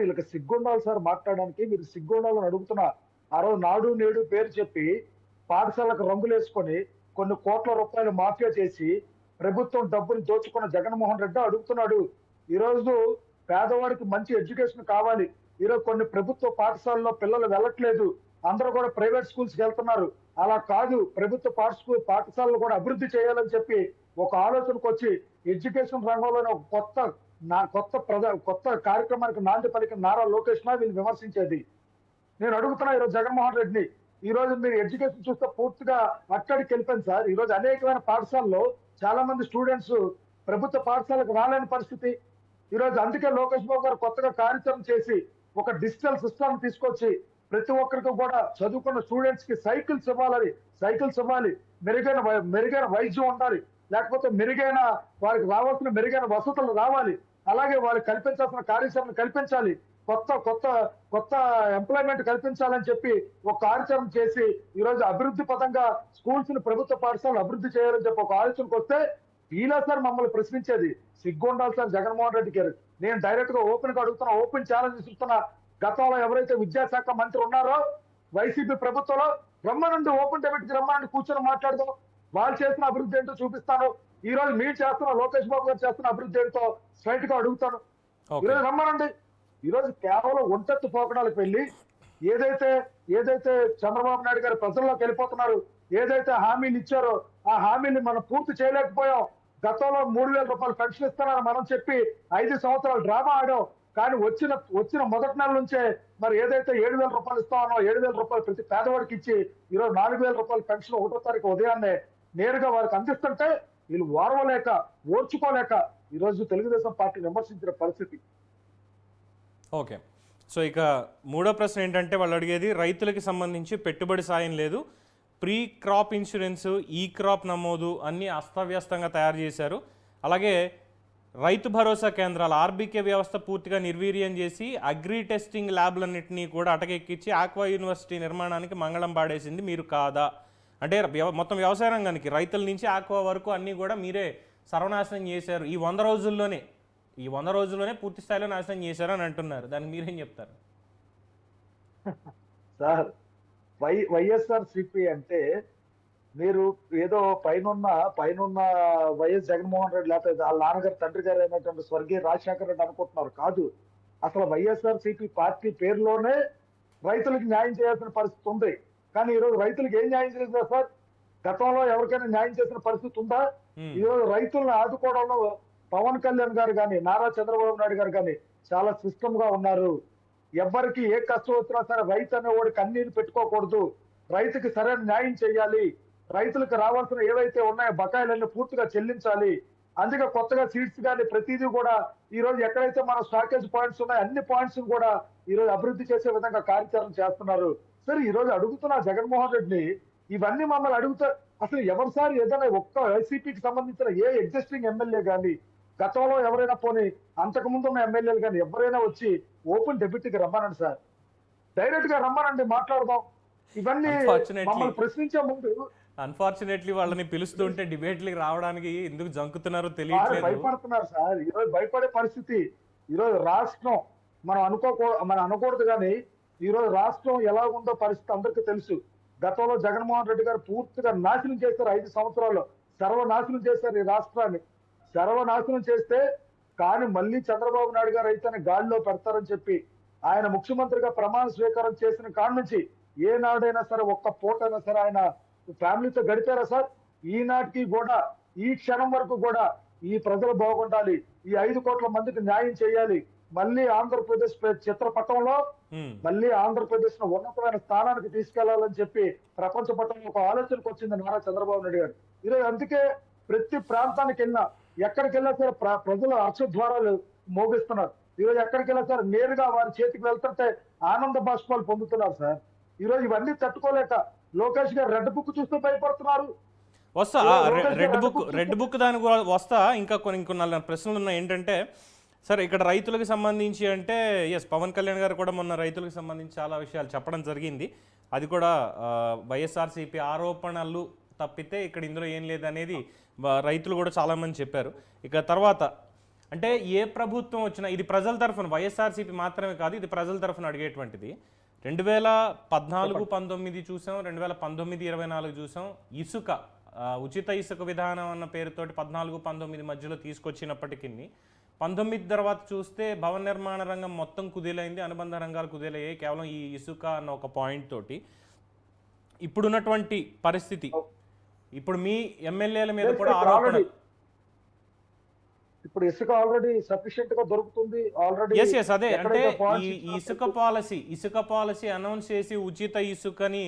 వీళ్ళకి సిగ్గుండాలి సార్ మాట్లాడడానికి. మీరు సిగ్గుండాలని అడుగుతున్నా. ఆ రోజు నాడు నేడు పేరు చెప్పి పాఠశాలకు రంగులు వేసుకొని కొన్ని కోట్ల రూపాయలు మాఫియా చేసి ప్రభుత్వం డబ్బులు దోచుకున్న జగన్మోహన్ రెడ్డి అడుగుతున్నాడు. ఈరోజు పేదవాడికి మంచి ఎడ్యుకేషన్ కావాలి. ఈరోజు కొన్ని ప్రభుత్వ పాఠశాలలో పిల్లలు వెళ్ళట్లేదు, అందరూ కూడా ప్రైవేట్ స్కూల్స్ కి వెళ్తున్నారు. అలా కాదు, ప్రభుత్వ పాఠశాలలు కూడా అభివృద్ధి చేయాలని చెప్పి ఒక ఆలోచనకు వచ్చి ఎడ్యుకేషన్ రంగంలోనే ఒక కొత్త కార్యక్రమానికి నాంది పలికిన నారా లోకేష్ వీళ్ళు విమర్శించేది. నేను అడుగుతున్నా ఈరోజు జగన్మోహన్ రెడ్డిని, ఈ రోజు మీరు ఎడ్యుకేషన్ చూస్తే పూర్తిగా అక్కడికి వెళ్ళిపోయింది సార్. ఈ రోజు అనేకమైన పాఠశాలలో చాలా మంది స్టూడెంట్స్ ప్రభుత్వ పాఠశాలకు రాలేని పరిస్థితి. ఈ రోజు అందుకే లోకేష్ బాబు గారు కొత్తగా కార్యాచరణ చేసి ఒక డిజిటల్ సిస్టమ్ తీసుకొచ్చి ప్రతి ఒక్కరికి కూడా చదువుకున్న స్టూడెంట్స్ కి సైకిల్స్ ఇవ్వాలి, మెరుగైన వైద్యం ఉండాలి, లేకపోతే వారికి రావాల్సిన మెరుగైన వసతులు రావాలి, అలాగే వాళ్ళకి కల్పించాల్సిన కార్యాచరణ కల్పించాలి, కొత్త ఎంప్లాయ్మెంట్ కల్పించాలని చెప్పి ఒక కార్యాచరణ చేసి ఈ రోజు అభివృద్ధి పదంగా స్కూల్స్ ని ప్రభుత్వ పాఠశాలలు అభివృద్ధి చేయాలని చెప్పి ఒక ఆలోచనకు వస్తే ఇలా సార్ మమ్మల్ని ప్రశ్నించేది. సిగ్గుండాలి సార్ జగన్మోహన్ రెడ్డి గారు. నేను డైరెక్ట్ గా ఓపెన్ గా అడుగుతున్నా, ఓపెన్ ఛాలెంజ్ ఇస్తున్నా. గతంలో ఎవరైతే విద్యాశాఖ మంత్రి ఉన్నారో వైసీపీ ప్రభుత్వంలో రమ్మనండి, ఓపెన్ డెబేట్ కి రమ్మనండి, కూర్చొని మాట్లాడదాం. వాళ్ళు చేసిన అభివృద్ధి ఏంటో చూపిస్తాను. ఈ రోజు మీరు చేస్తున్న లోకేష్ బాబు గారు చేస్తున్న అభివృద్ధి ఏంటో స్ట్రైట్ గా అడుగుతాను. ఈరోజు రమ్మనండి. ఈ రోజు కేవలం ఒంటెత్తు పోకడాలకు వెళ్ళి ఏదైతే చంద్రబాబు నాయుడు గారు ప్రజల్లోకి వెళ్ళిపోతున్నారు, ఏదైతే హామీలు ఇచ్చారో ఆ హామీని మనం పూర్తి చేయలేకపోయాం. గతంలో 3,000 రూపాయలు పెన్షన్ ఇస్తారని మనం చెప్పి 5 సంవత్సరాలు డ్రామా ఆడాం. కానీ వచ్చిన మొదటి నెల నుంచే మరి ఏదైతే 7,000 రూపాయలు ఇస్తామో 7,000 రూపాయలు ప్రతి పేదవాడికి ఇచ్చి ఈరోజు 4,000 రూపాయల పెన్షన్ 1వ తారీఖు ఉదయాన్నే నేరుగా వారికి అందిస్తుంటే వీళ్ళు ఓర్చుకోలేక ఈరోజు తెలుగుదేశం పార్టీ విమర్శించిన పరిస్థితి. ఓకే, సో ఇక మూడో ప్రశ్న ఏంటంటే వాళ్ళు అడిగేది రైతులకి సంబంధించి పెట్టుబడి సాయం లేదు, ప్రీ క్రాప్ ఇన్సూరెన్స్, ఈ క్రాప్ నమోదు అన్నీ అస్తవ్యస్తంగా తయారు చేశారు, అలాగే రైతు భరోసా కేంద్రాలు ఆర్బీకే వ్యవస్థ పూర్తిగా నిర్వీర్యం చేసి అగ్రి టెస్టింగ్ ల్యాబ్లన్నింటినీ కూడా అటకెక్కించి ఆక్వా యూనివర్సిటీ నిర్మాణానికి మంగళం పాడేసింది మీరు కాదా? అంటే మొత్తం వ్యవసాయ రంగానికి రైతుల నుంచి ఆక్వా వరకు అన్నీ కూడా మీరే సర్వనాశనం చేశారు ఈ 100 రోజుల్లోనే పూర్తి స్థాయిలో నాశనం చేశారు అని అంటున్నారు. దానికి మీరేం చెప్తారు? సార్ వైఎస్ఆర్ సిపి అంటే మీరు ఏదో పైనున్న వైఎస్ జగన్మోహన్ రెడ్డి లేకపోతే వాళ్ళ నాన్నగారు తండ్రి గారు అయినటువంటి స్వర్గీయ రాజశేఖర రెడ్డి అనుకుంటున్నారు. కాదు, అసలు వైఎస్ఆర్ సిపి పార్టీ పేరులోనే రైతులకు న్యాయం చేయాల్సిన పరిస్థితి ఉంది. కానీ ఈరోజు రైతులకు ఏం న్యాయం చేసిందా సార్? గతంలో ఎవరికైనా న్యాయం చేసిన పరిస్థితి ఉందా? ఈరోజు రైతులను ఆదుకోవడంలో పవన్ కళ్యాణ్ గారు కానీ నారా చంద్రబాబు నాయుడు గారు కానీ చాలా సిస్టమ్ గా ఉన్నారు. ఎవరికి ఏ కష్టం వచ్చినా సరే రైతు అనేవాడు కన్నీరు పెట్టుకోకూడదు, రైతుకి సరైన న్యాయం చేయాలి, రైతులకు రావాల్సిన ఏవైతే ఉన్నాయో బకాయిలన్నీ పూర్తిగా చెల్లించాలి. అందుకే కొత్తగా సీడ్స్ కానీ ప్రతిదీ కూడా ఈ రోజు ఎక్కడైతే మన స్టాకేజ్ పాయింట్స్ ఉన్నాయో అన్ని పాయింట్స్ కూడా ఈ రోజు అభివృద్ధి చేసే విధంగా కార్యాచరణ చేస్తున్నారు. సరే ఈ రోజు అడుగుతున్నా జగన్మోహన్ రెడ్డిని, ఇవన్నీ మమ్మల్ని అడుగుతా అసలు ఎవరు సార్ ఏదైనా ఒక్క వైసీపీకి సంబంధించిన ఏ ఎగ్జిస్టింగ్ ఎమ్మెల్యే కానీ గతంలో ఎవరైనా పోనీ అంతకు ముందు ఉన్న ఎమ్మెల్యేలు కానీ ఎవరైనా వచ్చి ఓపెన్ డెబ్యూటీకి రమ్మనండి సార్, డైరెక్ట్ గా రమ్మనండి, మాట్లాడదాం. ఇవన్నీ మమ్మల్ని ప్రశ్నించే ముందు అన్ఫార్చునేట్లీ వాళ్ళని పిలుస్తుంటే డిబేట్లకి రావడానికి ఎందుకు జంకుతున్నారో తెలియట్లేదు, భయపడుతున్నారు సార్. ఈరోజు భయపడే పరిస్థితి. ఈరోజు రాష్ట్రం మనం అనకూడదు కానీ ఈరోజు రాష్ట్రం ఎలా ఉందో పరిస్థితి అందరికీ తెలుసు. గతంలో జగన్మోహన్ రెడ్డి గారు పూర్తిగా నాశనం చేశారు. 5 సంవత్సరాల్లో సర్వనాశనం చేశారు ఈ రాష్ట్రాన్ని. సర్వనాశనం చేస్తే కానీ మళ్ళీ చంద్రబాబు నాయుడు గారు అయితేనే గాడిలో పెడతారని చెప్పి ఆయన ముఖ్యమంత్రిగా ప్రమాణ స్వీకారం చేసిన కాడ నుంచి ఏనాడైనా సరే ఒక్క పూటైనా సరే ఆయన ఫ్యామిలీతో గడిపారా సార్? ఈనాటికి కూడా ఈ క్షణం వరకు కూడా ఈ ప్రజలు బాగుండాలి, ఈ 5 కోట్ల మందికి న్యాయం చేయాలి, మళ్ళీ ఆంధ్రప్రదేశ్ చిత్రపటంలో మళ్ళీ ఆంధ్రప్రదేశ్ ను ఉన్నతమైన స్థానానికి తీసుకెళ్లాలని చెప్పి ప్రపంచ పటంలో ఒక ఆలోచనకు వచ్చింది నారా చంద్రబాబు నాయుడు గారు. ఈరోజు అందుకే ప్రతి ప్రాంతానికి వెళ్ళినా ఎక్కడికి వెళ్ళినా సరే ప్రజలు హర్షద్వారాలు మోగిస్తున్నారు. ఈరోజు ఎక్కడికి వెళ్ళినా సరే నేరుగా వారి చేతికి వెళ్తుంటే ఆనంద బాష్పాలు పొందుతున్నారు సార్. ఈరోజు ఇవన్నీ తట్టుకోలేక లోకేష్ గారు రెడ్ బుక్ చూస్తూ భయపడుతున్నారు. వస్తా రెడ్ బుక్ దానికి వస్తా. ఇంకా కొన్ని ప్రశ్నలు ఉన్నాయి. ఏంటంటే సరే, ఇక్కడ రైతులకు సంబంధించి అంటే పవన్ కళ్యాణ్ గారు కూడా మొన్న రైతులకు సంబంధించి చాలా విషయాలు చెప్పడం జరిగింది. అది కూడా వైఎస్ఆర్సీపీ ఆరోపణలు తప్పితే ఇక్కడ ఇందులో ఏం లేదనేది రైతులు కూడా చాలామంది చెప్పారు. ఇక తర్వాత అంటే ఏ ప్రభుత్వం వచ్చినా ఇది ప్రజల తరఫున, వైఎస్ఆర్సీపీ మాత్రమే కాదు, ఇది ప్రజల తరఫున అడిగేటువంటిది. 2014-19 చూసాం, 2019-24 చూసాం. ఇసుక ఉచిత ఇసుక విధానం అన్న పేరుతోటి 14-19 మధ్యలో తీసుకొచ్చినప్పటికీ 19 తర్వాత చూస్తే భవన నిర్మాణ రంగం మొత్తం కుదేలైంది, అనుబంధ రంగాలు కుదేలయ్యాయి కేవలం ఈ ఇసుక అన్న ఒక పాయింట్ తోటి. ఇప్పుడున్నటువంటి పరిస్థితి, ఇప్పుడు మీ ఎమ్మెల్యేల మీద కూడా ఆరోపణ. ఇప్పుడు ఇసుక ఆల్రెడీ సఫిషియెంట్ గా దొరుకుతుంది. ఆల్రెడీ అదే అంటే ఈ ఇసుక పాలసీ అనౌన్స్ చేసి ఉచిత ఇసుకని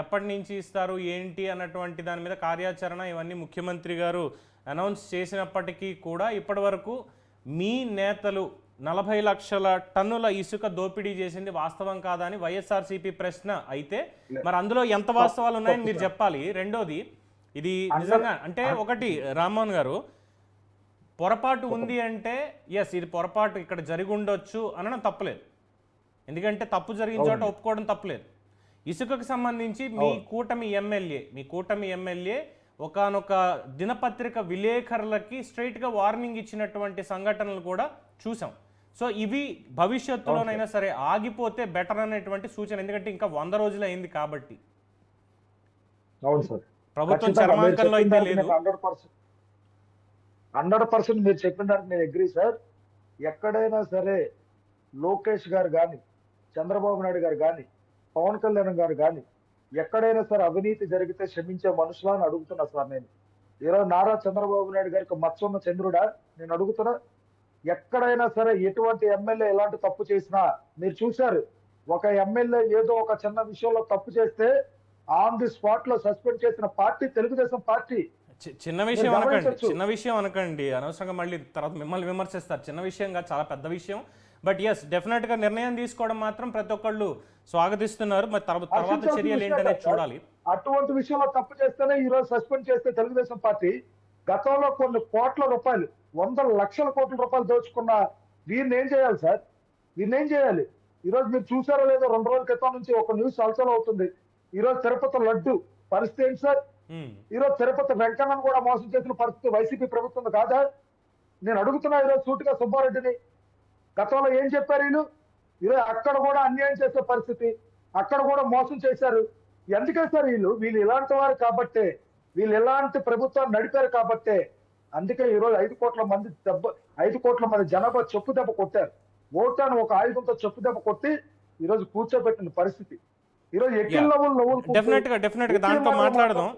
ఎప్పటి నుంచి ఇస్తారు ఏంటి అన్నటువంటి దాని మీద కార్యాచరణ ఇవన్నీ ముఖ్యమంత్రి గారు అనౌన్స్ చేసినప్పటికీ కూడా ఇప్పటి వరకు మీ నేతలు 40 లక్షల టన్నుల ఇసుక దోపిడీ చేసింది వాస్తవం కాదా అని వైఎస్ఆర్సీపీ ప్రశ్న అయితే, మరి అందులో ఎంత వాస్తవాలు ఉన్నాయని మీరు చెప్పాలి. రెండోది, ఇది నిజంగా అంటే ఒకటి రామ్మోహన్ గారు పొరపాటు ఉంది అంటే ఇది పొరపాటు ఇక్కడ జరిగి ఉండొచ్చు అనడం తప్పలేదు. ఎందుకంటే తప్పు జరిగిన చోట ఒప్పుకోవడం తప్పలేదు. ఇసుకకు సంబంధించి మీ కూటమి ఎమ్మెల్యే ఒకానొక దినపత్రిక విలేకరులకి స్ట్రైట్గా వార్నింగ్ ఇచ్చినటువంటి సంఘటనలు కూడా చూసాం. సో ఇవి భవిష్యత్తులోనైనా సరే ఆగిపోతే బెటర్ అనేటువంటి సూచన. ఎందుకంటే ఇంకా 100 రోజులు అయింది కాబట్టి. అవును సార్, ప్రభుత్వం చర్మాంకంలో అయితే లేదు. 100% మీరు చెప్పిన దానికి నేను అగ్రీ సార్. ఎక్కడైనా సరే లోకేష్ గారు కానీ, చంద్రబాబు నాయుడు గారు కానీ, పవన్ కళ్యాణ్ గారు కానీ ఎక్కడైనా సరే అవినీతి జరిగితే క్షమించే మనుషులని అడుగుతున్నా సార్. నేను ఈరోజు నారా చంద్రబాబు నాయుడు గారికి మత్స్యన్న చంద్రుడా నేను అడుగుతున్నా. ఎక్కడైనా సరే ఎటువంటి ఎమ్మెల్యే ఎలాంటి తప్పు చేసినా మీరు చూశారు. ఒక ఎమ్మెల్యే ఏదో ఒక చిన్న విషయంలో తప్పు చేస్తే ఆన్ ది స్పాట్ లో సస్పెండ్ చేసిన పార్టీ తెలుగుదేశం పార్టీ. చిన్న విషయం అనకండి అనవసరంగా మళ్ళీ తర్వాత మిమ్మల్ని విమర్శిస్తారు. చిన్న విషయంగా చాలా పెద్ద విషయం. బట్ డెఫినెట్ గా నిర్ణయం తీసుకోవడం మాత్రం ప్రతి ఒక్కళ్ళు స్వాగతిస్తున్నారు. మరి తర్వాత చర్యలు ఏంటనేది చూడాలి. అటువంటి విషయంలో తప్పు చేస్తేనే ఈ రోజు సస్పెండ్ చేస్తే తెలుగుదేశం పార్టీ గతంలో కొన్ని కోట్ల రూపాయలు, 100 లక్షల కోట్ల రూపాయలు దోచుకున్న వీరిని ఏం చేయాలి సార్? వీరిని ఏం చేయాలి? ఈ రోజు మీరు చూసారో లేదో 2 రోజుల క్రితం నుంచి ఒక న్యూస్ హల్చల్ అవుతుంది. ఈ రోజు తిరుపతి లడ్డు పరిస్థితి ఏంటి సార్? ఈ రోజు తిరుపతి వెంకన్నను కూడా మోసం చేసిన పరిస్థితి వైసీపీ ప్రభుత్వం కాదా? నేను అడుగుతున్నా ఈరోజు సూటిగా సుబ్బారెడ్డిని. గతంలో ఏం చెప్పారు వీళ్ళు? ఈరోజు అక్కడ కూడా అన్యాయం చేసే పరిస్థితి, అక్కడ కూడా మోసం చేశారు. ఎందుకే సార్ వీళ్ళు ఇలాంటి వారు కాబట్టే, వీళ్ళు ఇలాంటి ప్రభుత్వాన్ని నడిపారు కాబట్టే అందుకే ఈరోజు 5 కోట్ల మంది జనాభా చెప్పు దెబ్బ కొట్టారు. ఓటాను ఒక ఆయుధంతో చెప్పు దెబ్బ కొట్టి ఈరోజు కూర్చోబెట్టిన పరిస్థితి. డెఫినెట్ గా దాంట్లో మాట్లాడదాం.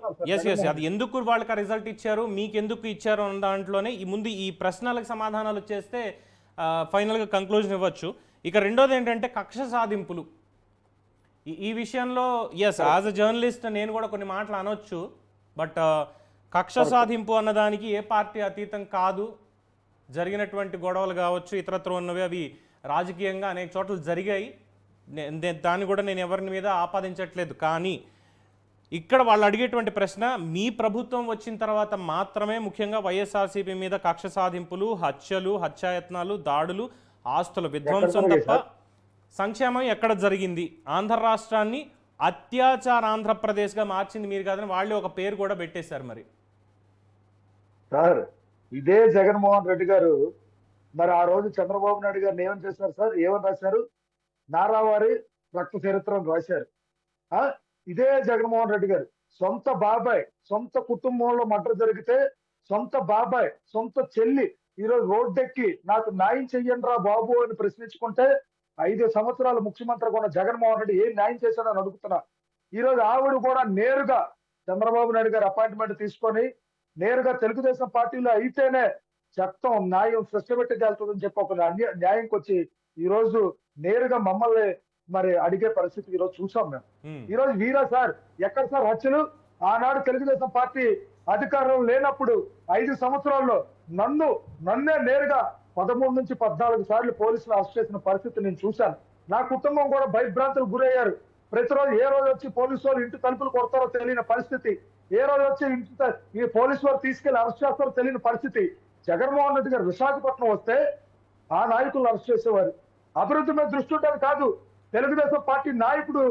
అది ఎందుకు వాళ్ళకి రిజల్ట్ ఇచ్చారు, మీకు ఎందుకు ఇచ్చారు అన్న దాంట్లోనే ముందు ఈ ప్రశ్నలకు సమాధానాలు వచ్చేస్తే ఫైనల్గా కంక్లూజన్ ఇవ్వచ్చు. ఇక రెండోది ఏంటంటే కక్ష సాధింపులు. ఈ విషయంలో యాజ్ అ జర్నలిస్ట్ నేను కూడా కొన్ని మాటలు అనొచ్చు. బట్ కక్ష సాధింపు అన్నదానికి ఏ పార్టీ అతీతం కాదు. జరిగినటువంటి గొడవలు కావచ్చు, ఇతరత్ర ఉన్నవి, అవి రాజకీయంగా అనేక చోట్ల జరిగాయి. దాన్ని కూడా నేను ఎవరి మీద ఆపాదించట్లేదు. కానీ ఇక్కడ వాళ్ళు అడిగేటువంటి ప్రశ్న, మీ ప్రభుత్వం వచ్చిన తర్వాత మాత్రమే ముఖ్యంగా వైఎస్ఆర్సీపీ మీద కక్ష సాధింపులు, హత్యలు, హత్యాయత్నాలు, దాడులు, ఆస్తుల విధ్వంసం తప్ప సంక్షేమం ఎక్కడ జరిగింది? ఆంధ్ర రాష్ట్రాన్ని అత్యాచార ఆంధ్రప్రదేశ్గా మార్చింది మీరు కాదని వాళ్ళే ఒక పేరు కూడా పెట్టేశారు. మరి సార్ ఇదే జగన్మోహన్ రెడ్డి గారు మరి ఆ రోజు చంద్రబాబు నాయుడు గారిని ఏమని చేశారు సార్? ఏమని రాశారు? నారావారి రక్త చరిత్రను రాశారు. ఇదే జగన్మోహన్ రెడ్డి గారు సొంత బాబాయ్, సొంత కుటుంబంలో మర్డర్ జరిగితే సొంత బాబాయ్, సొంత చెల్లి ఈరోజు రోడ్డెక్కి నాకు న్యాయం చెయ్యండి రా బాబు అని ప్రశ్నించుకుంటే 5 సంవత్సరాలు ముఖ్యమంత్రిగా ఉన్న జగన్మోహన్ రెడ్డి ఏం న్యాయం చేశాడని అడుగుతున్నా. ఈరోజు ఆవిడ కూడా నేరుగా చంద్రబాబు నాయుడు గారి అపాయింట్మెంట్ తీసుకొని నేరుగా తెలుగుదేశం పార్టీలో అయితేనే చట్టం న్యాయం సృష్టిపెట్టగలుగుతుందని చెప్పి ఒక న్యాయంకి వచ్చి ఈ రోజు నేరుగా మమ్మల్ని మరి అడిగే పరిస్థితి ఈ రోజు చూసాం మేము. ఈ రోజు వీరా సార్ ఎక్కడ సార్ హత్యలు? ఆనాడు తెలుగుదేశం పార్టీ అధికారంలో లేనప్పుడు 5 సంవత్సరాల్లో నన్నే నేరుగా 13 నుంచి 14 సార్లు పోలీసులు అరెస్ట్ చేసిన పరిస్థితి నేను చూశాను. నా కుటుంబం కూడా భయభ్రాంతులకు గురయ్యారు. ప్రతిరోజు ఏ రోజు వచ్చి పోలీసు వాళ్ళు ఇంటి తలుపులు కొడతారో తెలియని పరిస్థితి, ఏ రోజు వచ్చి ఈ పోలీసు వారు తీసుకెళ్లి అరెస్ట్ చేస్తారో తెలియని పరిస్థితి. జగన్మోహన్ రెడ్డి గారు విశాఖపట్నం వస్తే ఆ నాయకులను అరెస్ట్ చేసేవారు. అభివృద్ధి మీద దృష్టి ఉండేది కాదు. తెలుగుదేశం పార్టీ నాయకుడు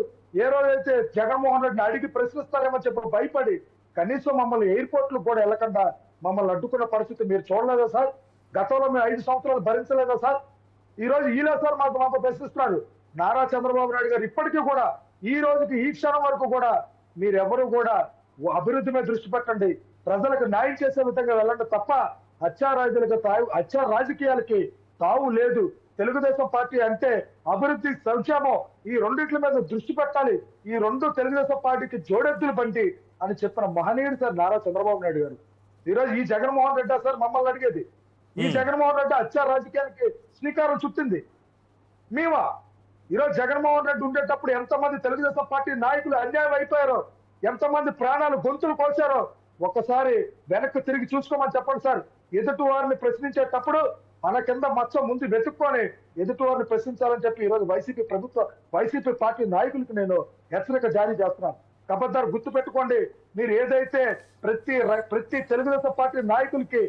ఏ రోజైతే జగన్మోహన్ రెడ్డిని అడిగి ప్రశ్నిస్తారేమో చెప్పి భయపడి కనీసం మమ్మల్ని ఎయిర్పోర్ట్ లో కూడా వెళ్ళకుండా మమ్మల్ని అడ్డుకున్న పరిస్థితి మీరు చూడలేదా సార్? గతంలో మేము 5 సంవత్సరాలు భరించలేదా సార్? ఈ రోజు ఈలే సార్ మాకు ప్రశ్నిస్తున్నారు. నారా చంద్రబాబు నాయుడు గారు ఇప్పటికీ కూడా ఈ రోజుకి ఈ క్షణం వరకు కూడా మీరెవరు కూడా అభివృద్ధి మీద దృష్టి పెట్టండి, ప్రజలకు న్యాయం చేసే విధంగా వెళ్ళండి తప్ప హత్యా రాజకీయాలకి తావు లేదు. తెలుగుదేశం పార్టీ అంటే అభివృద్ధి, సంక్షేమం ఈ రెండిట్ల మీద దృష్టి పెట్టాలి. ఈ రెండు తెలుగుదేశం పార్టీకి జోడెద్దులు బండి అని చెప్పిన మహనీయుడు సార్ నారా చంద్రబాబు నాయుడు గారు. ఈరోజు ఈ జగన్మోహన్ రెడ్డి సార్ మమ్మల్ని అడిగేది, ఈ జగన్మోహన్ రెడ్డి హత్యా రాజకీయానికి శ్రీకారం చుట్టింది మేమా? ఈరోజు జగన్మోహన్ రెడ్డి ఉండేటప్పుడు ఎంతమంది తెలుగుదేశం పార్టీ నాయకులు అన్యాయం అయిపోయారో, ఎంతమంది ప్రాణాలు గొంతులు కోసారో ఒక్కసారి వెనక్కి తిరిగి చూసుకోమని చెప్పండి సార్. ఎదుటి వారిని ప్రశ్నించేటప్పుడు మన కింద మచ్చ ముందు వెతుక్కొని ఎదుటి వారిని ప్రశ్నించాలని చెప్పి ఈరోజు వైసీపీ పార్టీ నాయకులకు నేను హెచ్చరిక జారీ చేస్తున్నాను. కబద్దారు గుర్తు పెట్టుకోండి, మీరు ఏదైతే ప్రతి తెలుగుదేశం పార్టీ నాయకులకి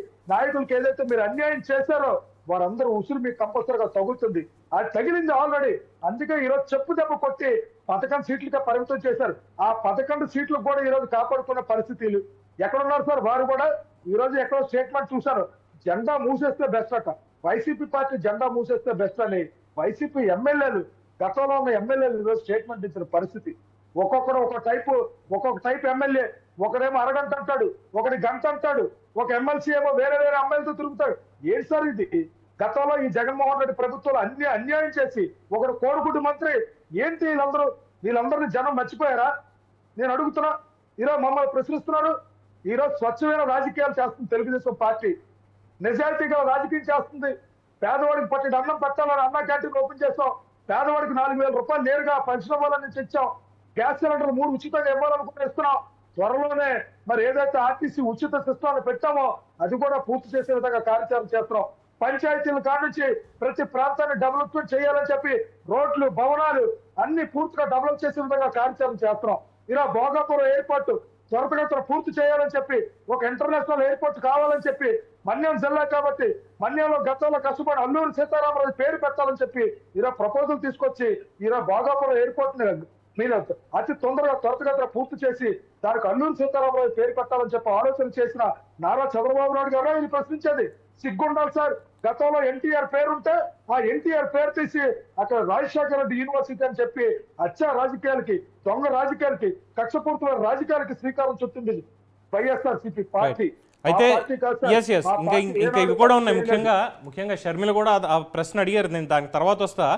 ఏదైతే మీరు అన్యాయం చేశారో వారందరూ ఉసురు మీకు కంపల్సరీగా తగులుతుంది. అది తగిలింది ఆల్రెడీ. అందుకే ఈరోజు చెప్పు దెబ్బ కొట్టి 11 సీట్లుగా పరిమితం చేశారు. ఆ 11 సీట్లకు కూడా ఈరోజు కాపాడుకున్న పరిస్థితులు ఎక్కడున్నారు సార్? వారు కూడా ఈ రోజు ఎక్కడో స్టేట్మెంట్ చూశారు, జెండా మూసేస్తే బెస్ట్ అట. వైసీపీ పార్టీ జెండా మూసేస్తే బెస్ట్ అని వైసీపీ ఎమ్మెల్యేలు, గతంలో ఉన్న ఎమ్మెల్యేలు ఈరోజు స్టేట్మెంట్ ఇచ్చిన పరిస్థితి. ఒక్కొక్క టైప్ ఎమ్మెల్యే, ఒకడేమో అరగంట అంటాడు, ఒకటి గంట అంటాడు, ఒక ఎమ్మెల్సీ ఏమో వేరే ఎమ్మెల్యేతో తిరుగుతాడు. ఏంటి సార్ ఇది? గతంలో ఈ జగన్మోహన్ రెడ్డి ప్రభుత్వాలు అన్ని అన్యాయం చేసి ఒకడు కోరుకుంటు మంత్రి ఏంటి? వీళ్ళందరినీ జనం మర్చిపోయారా? నేను అడుగుతున్నా. ఈరోజు మమ్మల్ని ప్రశ్నిస్తున్నారు. ఈరోజు స్వచ్ఛమైన రాజకీయాలు చేస్తుంది తెలుగుదేశం పార్టీ, నిజాయితీగా రాజకీయం చేస్తుంది. పేదవాడికి పట్టిన అన్నం పెట్టాలని అన్న క్యాంటీన్ ఓపెన్ చేస్తాం, పేదవాడికి 4,000 రూపాయలు నేరుగా పెన్షన్ ఇవ్వాలని తెచ్చాం, గ్యాస్ సిలిండర్ 3 ఉచితంగా ఇవ్వాలనుకుని ఇస్తున్నాం. త్వరలోనే మరి ఏదైతే ఆర్టీసీ ఉచిత సిస్టాన్ని పెట్టామో అది కూడా పూర్తి చేసే విధంగా కార్యాచరణ చేస్తున్నాం. పంచాయతీల కానుంచి ప్రతి ప్రాంతాన్ని డెవలప్మెంట్ చేయాలని చెప్పి రోడ్లు, భవనాలు అన్ని పూర్తిగా డెవలప్ చేసే విధంగా కార్యాచరణ చేస్తున్నాం. ఇలా భోగాపురం ఎయిర్పోర్ట్ త్వరితగతిన పూర్తి చేయాలని చెప్పి, ఒక ఇంటర్నేషనల్ ఎయిర్పోర్ట్ కావాలని చెప్పి, మన్యం జిల్లా కాబట్టి మన్యంలో గతంలో కష్టపడి అల్లూరి సీతారామరాజు పేరు పెట్టాలని చెప్పి ఈరోజు ప్రపోజల్ తీసుకొచ్చి ఈరోజు భోగాపురం ఎయిర్పోర్ట్ ని మీరు అతి తొందరగా త్వరితగతిన పూర్తి చేసి దానికి అల్లూరి సీతారామరాజు పేరు పెట్టాలని చెప్పి ఆలోచన చేసిన నారా చంద్రబాబు నాయుడు గారు ఇది ప్రశ్నించేది. సిగ్గుండాలి సార్. గతంలో ఎన్టీఆర్ పేరుంటే ఆ ఎన్టీఆర్ పేరు తీసి అక్కడ రాజశేఖర రెడ్డి యూనివర్సిటీ అని చెప్పి హత్యా రాజకీయాలకి, దొంగ రాజకీయాలకి, కక్షపూర్తుల రాజకీయాలకి శ్రీకారం చుట్టింది వైఎస్ఆర్సీపీ పార్టీ. అయితే ఇంకా ఇవి కూడా ఉన్నాయి. ముఖ్యంగా షర్మిల కూడా ఆ ప్రశ్న అడిగారు, నేను దానికి తర్వాత వస్తా.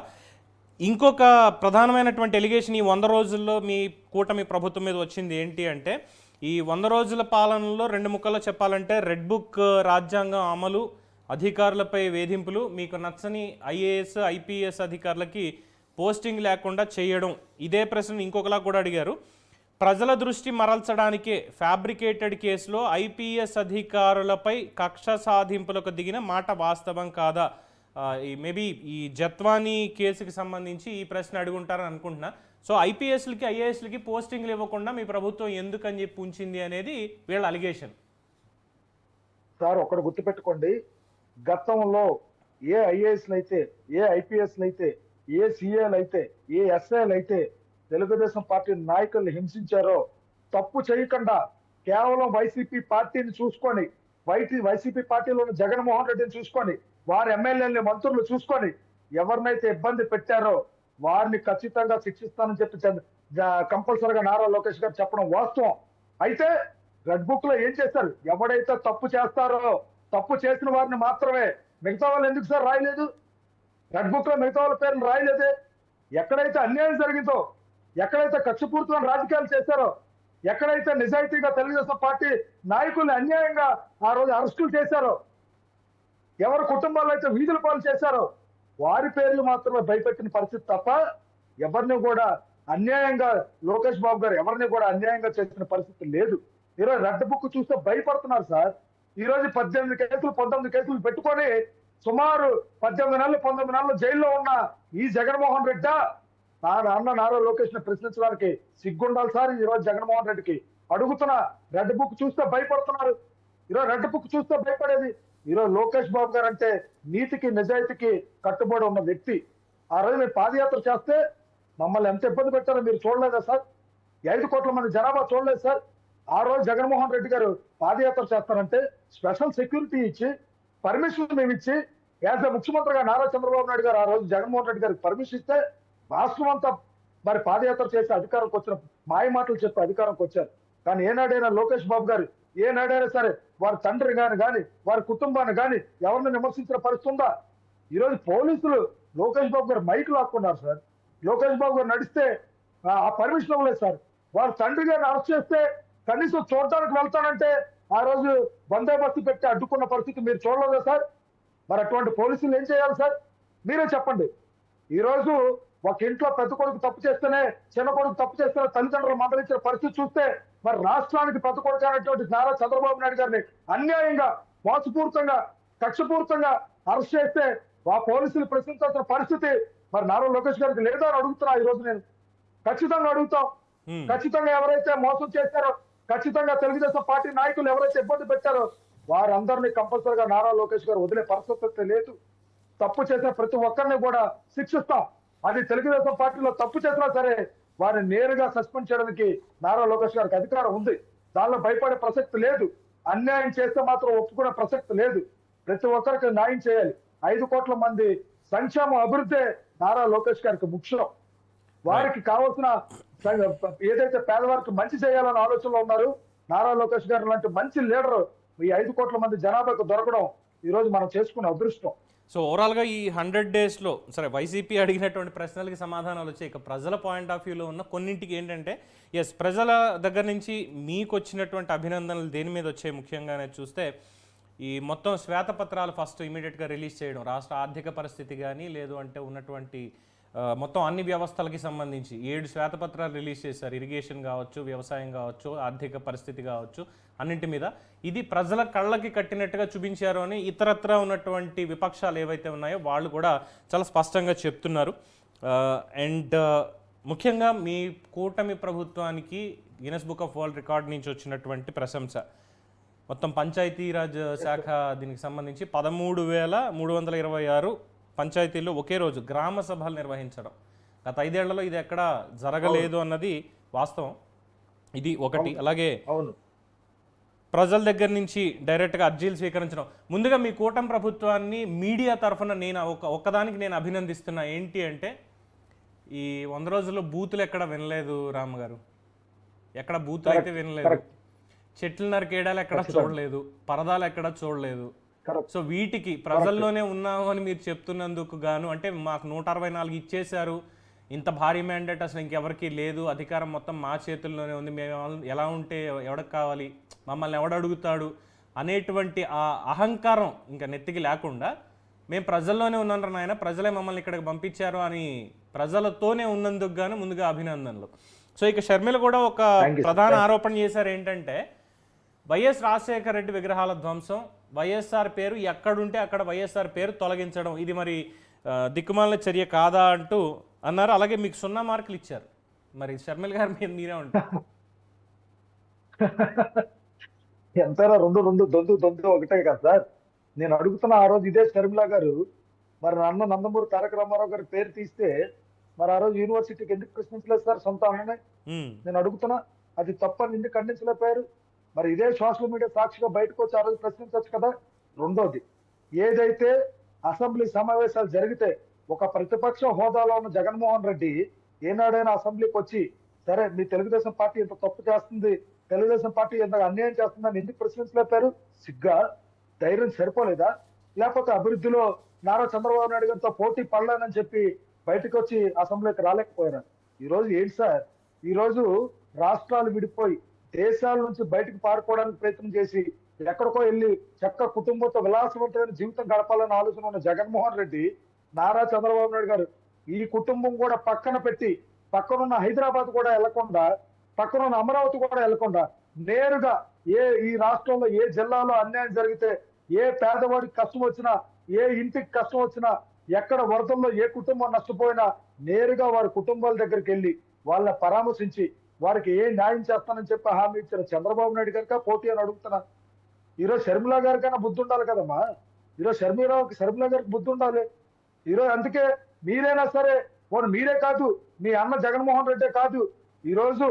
ఇంకొక ప్రధానమైనటువంటి ఎలిగేషన్ ఈ 100 రోజుల్లో మీ కూటమి ప్రభుత్వం మీద వచ్చింది ఏంటి అంటే, ఈ 100 రోజుల పాలనలో 2 ముక్కల్లో చెప్పాలంటే రెడ్ బుక్ రాజ్యాంగం అమలు, అధికారులపై వేధింపులు, మీకు నచ్చని ఐఏఎస్ ఐపీఎస్ అధికారులకి పోస్టింగ్ లేకుండా చేయడం. ఇదే ప్రశ్న ఇంకొకలా కూడా అడిగారు. ప్రజల దృష్టి మరల్చడానికే ఫ్యాబ్రికేటెడ్ కేసులో ఐపీఎస్ అధికారులపై కక్ష సాధింపులకు దిగిన మాట వాస్తవం కాదా? మేబీ ఈ జత్వానీ కేసుకి సంబంధించి ఈ ప్రశ్న అడుగుంటారని అనుకుంటున్నా. సో ఐపీఎస్లకి ఐఏఎస్లకి పోస్టింగ్లు ఇవ్వకుండా మీ ప్రభుత్వం ఎందుకని చెప్పి ఉంచింది అనేది వీళ్ళ అలిగేషన్. సార్ ఒకటి గుర్తుపెట్టుకోండి, గతంలో ఏ ఐఏఎస్లు అయితే, ఏ ఐపీఎస్లు అయితే, ఏ సిఏలు అయితే, ఏ ఎస్ఐలు అయితే తెలుగుదేశం పార్టీ నాయకుల్ని హింసించారో తప్పు చేయకుండా కేవలం వైసీపీ పార్టీని చూసుకొని, వైసీపీ పార్టీలో ఉన్న జగన్మోహన్ రెడ్డిని చూసుకొని, వారి ఎమ్మెల్యేలని, మంత్రులు చూసుకొని ఎవరినైతే ఇబ్బంది పెట్టారో వారిని ఖచ్చితంగా శిక్షిస్తానని చెప్పి కంపల్సరీగా నారా లోకేష్ గారు చెప్పడం వాస్తవం. అయితే రెడ్ బుక్ లో ఏం చేశారు? ఎవడైతే తప్పు చేస్తారో, తప్పు చేసిన వారిని మాత్రమే. మిగతా వాళ్ళు ఎందుకు సార్ రాయలేదు? రెడ్ బుక్ లో మిగతా వాళ్ళ పేర్లు రాయలేదే. ఎక్కడైతే అన్యాయం జరిగిందో, ఎక్కడైతే కక్షపూరితమైన రాజకీయాలు చేశారో, ఎక్కడైతే నిజాయితీగా తెలుగుదేశం పార్టీ నాయకుల్ని అన్యాయంగా ఆ రోజు అరెస్టులు చేశారో, ఎవరి కుటుంబాల్లో అయితే వీధుల పాలు చేశారో వారి పేర్లు మాత్రమే భయపెట్టిన పరిస్థితి తప్ప ఎవరిని కూడా అన్యాయంగా లోకేష్ బాబు గారు ఎవరిని కూడా అన్యాయంగా చేసిన పరిస్థితి లేదు. ఈరోజు రెడ్ బుక్ చూస్తే భయపడుతున్నారు సార్. ఈ రోజు 18 కేసులు 19 కేసులు పెట్టుకొని సుమారు 18 నెలలు 19 నెలలు జైల్లో ఉన్న ఈ జగన్మోహన్ రెడ్డి అన్న నారా లోకేష్ ని ప్రశ్నించడానికి సిగ్గుండాలి సార్. ఈ రోజు జగన్మోహన్ రెడ్డికి అడుగుతున్నా, రెడ్ బుక్ చూస్తే భయపడుతున్నారు. ఈరోజు రెడ్ బుక్ చూస్తే భయపడేది. ఈరోజు లోకేష్ బాబు గారు అంటే నీతికి నిజాయితీకి కట్టుబడి ఉన్న వ్యక్తి. ఆ రోజు మీరు పాదయాత్ర చేస్తే మమ్మల్ని ఎంత ఇబ్బంది పెట్టారో మీరు చూడలేదా సార్? 5 కోట్ల మంది జనాభా చూడలేదు సార్. ఆ రోజు జగన్మోహన్ రెడ్డి గారు పాదయాత్ర చేస్తారంటే స్పెషల్ సెక్యూరిటీ ఇచ్చి పర్మిషన్ మేము ఇచ్చి యాజ్ ముఖ్యమంత్రిగా నారా చంద్రబాబు నాయుడు గారు ఆ రోజు జగన్మోహన్ రెడ్డి గారికి పర్మిషన్ ఇస్తే రాష్ట్రం అంతా మరి పాదయాత్ర చేసి అధికారంకి వచ్చిన మాయ మాటలు చెప్పి అధికారంకి వచ్చారు. కానీ ఏనాడైనా లోకేష్ బాబు గారు ఏనాడైనా సరే వారి తండ్రి కానీ వారి కుటుంబాన్ని కానీ ఎవరిని విమర్శించిన పరిస్థితి ఉందా? ఈరోజు పోలీసులు లోకేష్ బాబు గారు మైక్ లాక్కున్నారు సార్. లోకేష్ బాబు గారు నడిస్తే ఆ పర్మిషన్ ఇవ్వలేదు సార్. వాళ్ళ తండ్రి గారిని అరెస్ట్ చేస్తే కనీసం చూడటానికి వెళ్తానంటే ఆ రోజు బందోబస్తు పెట్టి అడ్డుకున్న పరిస్థితి మీరు చూడలేదా సార్? మరి అటువంటి పోలీసులు ఏం చేయాలి సార్? మీరే చెప్పండి. ఈ రోజు ఒక ఇంట్లో పెద్ద కొడుకు తప్పు చేస్తేనే చిన్న కొడుకు తప్పు చేస్తేనే తల్లిదండ్రులు మందలించిన పరిస్థితి చూస్తే మరి రాష్ట్రానికి పెద్ద కొడుకు అనేటువంటి నారా చంద్రబాబు నాయుడు గారిని అన్యాయంగా మోసపూరితంగా కక్షపూరితంగా అరెస్ట్ చేస్తే ఆ పోలీసులు ప్రశ్నించాల్సిన పరిస్థితి మరి నారా లోకేష్ గారికి లేదా అని అడుగుతున్నా. ఈ రోజు నేను ఖచ్చితంగా అడుగుతాం. ఖచ్చితంగా ఎవరైతే మోసం చేశారో, ఖచ్చితంగా తెలుగుదేశం పార్టీ నాయకులు ఎవరైతే ఇబ్బంది పెట్టారో వారందరినీ కంపల్సరీగా నారా లోకేష్ గారు వదిలే పరిస్థితి లేదు. తప్పు చేసిన ప్రతి ఒక్కరిని కూడా శిక్షిస్తాం. అది తెలుగుదేశం పార్టీలో తప్పు చేసినా సరే వారిని నేరుగా సస్పెండ్ చేయడానికి నారా లోకేష్ గారికి అధికారం ఉంది. దానిలో భయపడే ప్రసక్తి లేదు. అన్యాయం చేస్తే మాత్రం ఒప్పుకునే ప్రసక్తి లేదు. ప్రతి ఒక్కరికి న్యాయం చేయాలి. 5 కోట్ల మంది సంక్షేమ అభివృద్ధి నారా లోకేష్ గారికి ముఖ్యం. వారికి కావాల్సిన ఏదైతే పేదవారికి మంచి చేయాలన్న ఆలోచనలో ఉన్నారు నారా లోకేష్ గారు లాంటి మంచి లీడర్ ఈ 5 కోట్ల మంది జనాభాకు దొరకడం ఈ రోజు మనం చేసుకున్న అదృష్టం. సో ఓవరాల్గా ఈ 100 డేస్లో సరే వైసీపీ అడిగినటువంటి ప్రశ్నలకి సమాధానాలు వచ్చాయి. ఇక ప్రజల పాయింట్ ఆఫ్ వ్యూలో ఉన్న కొన్నింటికి ఏంటంటే ప్రజల దగ్గర నుంచి మీకు వచ్చినటువంటి అభినందనలు దేని మీద వచ్చాయి ముఖ్యంగానే చూస్తే ఈ మొత్తం శ్వేతపత్రాలు ఫస్ట్ ఇమీడియట్గా రిలీజ్ చేయడం, రాష్ట్ర ఆర్థిక పరిస్థితి కానీ లేదు అంటే ఉన్నటువంటి మొత్తం అన్ని వ్యవస్థలకి సంబంధించి 7 శ్వేతపత్రాలు రిలీజ్ చేశారు. ఇరిగేషన్ కావచ్చు, వ్యవసాయం కావచ్చు, ఆర్థిక పరిస్థితి కావచ్చు, అన్నింటి మీద ఇది ప్రజల కళ్ళకి కట్టినట్టుగా చూపించారు అని ఇతరత్ర ఉన్నటువంటి విపక్షాలు ఏవైతే ఉన్నాయో వాళ్ళు కూడా చాలా స్పష్టంగా చెప్తున్నారు. అండ్ ముఖ్యంగా మీ కూటమి ప్రభుత్వానికి Guinness book of world record నుంచి వచ్చినటువంటి ప్రశంస, మొత్తం పంచాయతీరాజ్ శాఖ దీనికి సంబంధించి 13,326 పంచాయతీల్లో ఒకే రోజు గ్రామ సభలు నిర్వహించడం. గత 5 ఏళ్లలో ఇది ఎక్కడ జరగలేదు అన్నది వాస్తవం. ఇది ఒకటి. అలాగే ప్రజల దగ్గర నుంచి డైరెక్ట్గా అర్జీలు స్వీకరించడం. ముందుగా మీ కూటమి ప్రభుత్వాన్ని మీడియా తరఫున నేను ఒక్కదానికి నేను అభినందిస్తున్నా. ఏంటి అంటే ఈ 100 రోజుల్లో బూతులు ఎక్కడ వినలేదు రామ్ గారు. ఎక్కడ బూతులు అయితే వినలేదు. చెట్లు నరికేయడాలు ఎక్కడ చూడలేదు, పరదాలు ఎక్కడ చూడలేదు. సో వీటికి ప్రజల్లోనే ఉన్నాము అని మీరు చెప్తున్నందుకు గాను, అంటే మాకు 164 ఇచ్చేశారు, ఇంత భారీ మ్యాండేట్ అసలు ఇంకెవరికి లేదు, అధికారం మొత్తం మా చేతుల్లోనే ఉంది, మేము ఎలా ఉంటే ఎవరికి కావాలి, మమ్మల్ని ఎవడు అడుగుతాడు అనేటువంటి ఆ అహంకారం ఇంకా నెత్తికి లేకుండా మేము ప్రజల్లోనే ఉన్నాం నాయన, ప్రజలే మమ్మల్ని ఇక్కడికి పంపించారు అని ప్రజలతోనే ఉన్నందుకు గాను ముందుగా అభినందనలు. సో ఇక షర్మిల కూడా ఒక ప్రధాన ఆరోపణ చేశారు. ఏంటంటే వైఎస్ రాజశేఖర రెడ్డి విగ్రహాల ధ్వంసం, వైఎస్ఆర్ పేరు ఎక్కడుంటే అక్కడ వైఎస్ఆర్ పేరు తొలగించడం, ఇది మరి దిక్కుమాలిన చర్య కాదా అంటూ అన్నారు. అలాగే మీకు 0 మార్కులు ఇచ్చారు. మరి షర్మిల గారు మీరే ఉంటారు. ఎంతైనా రెండు దొందు ఒకటే కదా సార్. నేను అడుగుతున్న ఆ రోజు ఇదే షర్మిల గారు మరి నన్ను నందమూరి తారక రామారావు గారి పేరు తీస్తే మరి ఆ రోజు యూనివర్సిటీకి ఎందుకు ప్రశ్నించలేదు సార్ సొంత అన్ననే? నేను అడుగుతున్నా, అది తప్పని ఎందుకు ఖండించలేకపోయారు? మరి ఇదే సోషల్ మీడియా సాక్షిగా బయటకు వచ్చి ఆ రోజు ప్రశ్నించవచ్చు కదా. రెండోది, ఏదైతే అసెంబ్లీ సమావేశాలు జరిగితే ఒక ప్రతిపక్ష హోదాలో ఉన్న జగన్మోహన్ రెడ్డి ఏనాడైనా అసెంబ్లీకి వచ్చి సరే మీ తెలుగుదేశం పార్టీ ఇంత తప్పు చేస్తుంది, తెలుగుదేశం పార్టీ ఇంత అన్యాయం చేస్తుందని ఎందుకు ప్రశ్నించలేపారు? సిగ్గా. ధైర్యం సరిపోలేదా? లేకపోతే అభివృద్ధిలో నారా చంద్రబాబు నాయుడు గారితో పోటీ పడలేనని చెప్పి బయటకు వచ్చి అసెంబ్లీకి రాలేకపోయారా? ఈ రోజు ఏంటి సార్, ఈ రోజు రాష్ట్రాలు విడిపోయి దేశాల నుంచి బయటకు పారిపోవడానికి ప్రయత్నం చేసి ఎక్కడికో వెళ్ళి చక్క కుటుంబంతో విలాసవంతమైన జీవితం గడపాలన్న ఆలోచన ఉన్న జగన్మోహన్ రెడ్డి, నారా చంద్రబాబు నాయుడు గారు ఈ కుటుంబం కూడా పక్కన పెట్టి పక్కనున్న హైదరాబాద్ కూడా వెళ్లకుండా, పక్కనున్న అమరావతి కూడా వెళ్లకుండా నేరుగా ఈ రాష్ట్రంలో ఏ జిల్లాలో అన్యాయం జరిగితే, ఏ పేదవాడికి కష్టం వచ్చినా, ఏ ఇంటికి కష్టం వచ్చినా, ఎక్కడ వరదల్లో ఏ కుటుంబం నష్టపోయినా నేరుగా వారి కుటుంబాల దగ్గరికి వెళ్ళి వాళ్ళని పరామర్శించి వారికి ఏ న్యాయం చేస్తానని చెప్పి హామీ ఇచ్చిన చంద్రబాబు నాయుడు గారికా పోటీ అని అడుగుతున్నా. ఈరోజు షర్మిల గారికైనా బుద్ధి ఉండాలి కదమ్మా. ఈరోజు షర్మిల గారికి బుద్ధి ఉండాలి. ఈరోజు అందుకే మీరైనా సరే, పోనీ మీరే కాదు, మీ అన్న జగన్మోహన్ రెడ్డే కాదు, ఈరోజు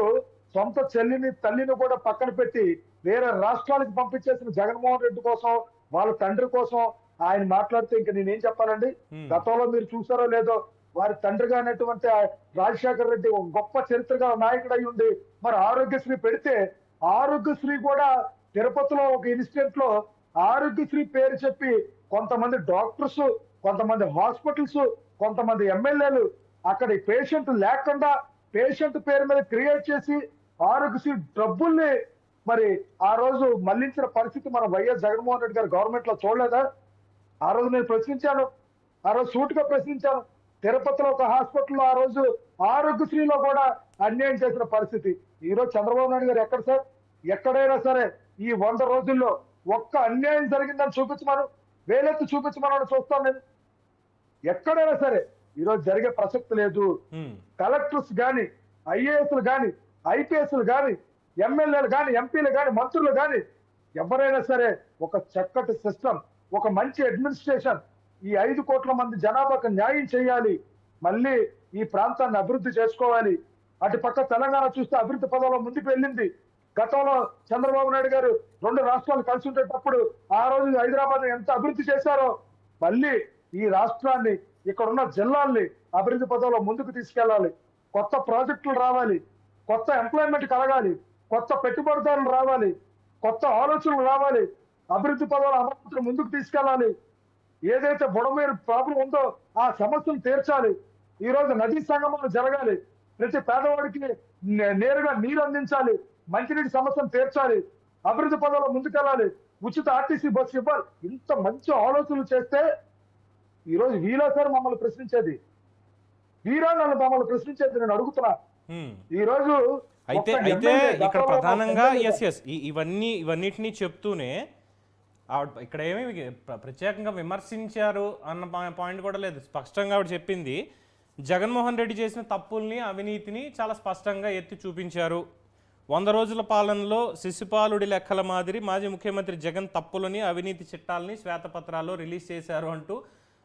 సొంత చెల్లిని తల్లిని కూడా పక్కన పెట్టి వేరే రాష్ట్రాలకు పంపించేసిన జగన్మోహన్ రెడ్డి కోసం, వాళ్ళ తండ్రి కోసం ఆయన మాట్లాడితే ఇంకా నేనేం చెప్పాలండి? గతంలో మీరు చూసారో లేదో, వారి తండ్రిగా అనేటువంటి రాజశేఖర రెడ్డి ఒక గొప్ప చరిత్రగా నాయకుడు అయి ఉండి మరి ఆరోగ్యశ్రీ పెడితే, ఆరోగ్యశ్రీ కూడా తిరుపతిలో ఒక ఇన్సిడెంట్ లో ఆరోగ్యశ్రీ పేరు చెప్పి కొంతమంది డాక్టర్స్, కొంతమంది హాస్పిటల్స్, కొంతమంది ఎమ్మెల్యేలు అక్కడ పేషెంట్ లేకుండా పేషెంట్ పేరు మీద క్రియేట్ చేసి ఆరోగ్యశ్రీ డబ్బుల్ని మరి ఆ రోజు మళ్లించిన పరిస్థితి మన వైఎస్ జగన్మోహన్ రెడ్డి గారు గవర్నమెంట్ లో చూడలేదా? ఆ రోజు నేను ప్రశ్నించాను, ఆ రోజు సూటిగా ప్రశ్నించాను. తిరుపతిలో ఒక హాస్పిటల్లో ఆ రోజు ఆరోగ్యశ్రీలో కూడా అన్యాయం చేసిన పరిస్థితి. ఈ రోజు చంద్రబాబు నాయుడు గారు ఎక్కడ సార్? ఎక్కడైనా సరే ఈ 100 రోజుల్లో ఒక్క అన్యాయం జరిగిందని చూపించమను, వేలెత్తి చూపించమని చూస్తాను నేను. ఎక్కడైనా సరే ఈరోజు జరిగే ప్రసక్తి లేదు. కలెక్టర్స్ గాని, ఐఏఎస్లు గాని, ఐపీఎస్లు గాని, ఎమ్మెల్యేలు గాని, ఎంపీలు గాని, మంత్రులు గాని ఎవరైనా సరే ఒక చక్కటి సిస్టమ్, ఒక మంచి అడ్మినిస్ట్రేషన్, ఈ 5 కోట్ల మంది జనాభాకు న్యాయం చేయాలి, మళ్ళీ ఈ ప్రాంతాన్ని అభివృద్ధి చేసుకోవాలి. అటు పక్క తెలంగాణ చూస్తే అభివృద్ధి పదంలో ముందుకు వెళ్ళింది. గతంలో చంద్రబాబు నాయుడు గారు 2 రాష్ట్రాలు కలిసి ఉండేటప్పుడు ఆ రోజు హైదరాబాద్ ఎంత అభివృద్ధి చేశారో, మళ్ళీ ఈ రాష్ట్రాన్ని, ఇక్కడ ఉన్న జిల్లాల్ని అభివృద్ధి పదంలో ముందుకు తీసుకెళ్లాలి. కొత్త ప్రాజెక్టులు రావాలి, కొత్త ఎంప్లాయ్మెంట్ కలగాలి, కొత్త పెట్టుబడిదారులు రావాలి, కొత్త ఆలోచనలు రావాలి, అభివృద్ధి పదాలు అమరావతిని ముందుకు తీసుకెళ్లాలి. ఏదైతే బుడమేరు ప్రాబ్లం ఉందో ఆ సమస్యను తీర్చాలి. ఈ రోజు నదీ సంగమం జరగాలి, ప్రతి పేదవాడికి నేరుగా నీరు అందించాలి, మంచినీటి సమస్యను తీర్చాలి, అభివృద్ధి పదాలు ముందుకెళ్ళాలి, ఉచిత ఆర్టీసీ బస్సు ఇవ్వాలి. ఇంత మంచి ఆలోచనలు చేస్తే ఈ రోజు వీరా సార్ మమ్మల్ని ప్రశ్నించేది, వీరా నన్ను మమ్మల్ని ప్రశ్నించేది నేను అడుగుతున్నా. ఈ రోజు అయితే ఇక్కడ ప్రధానంగా ఇవన్నిటినీ చెప్తూనే ఇక్కడ ఏమి ప్రత్యేకంగా విమర్శించారు అన్న పాయింట్ కూడా లేదు. స్పష్టంగా ఆవిడ చెప్పింది, జగన్మోహన్ రెడ్డి చేసిన తప్పుల్ని, అవినీతిని చాలా స్పష్టంగా ఎత్తి చూపించారు. 100 రోజుల పాలనలో శిశుపాలుడి లెక్కల మాదిరి మాజీ ముఖ్యమంత్రి జగన్ తప్పులని, అవినీతి చిట్టాలని శ్వేతపత్రాల్లో రిలీజ్ చేశారు అంటూ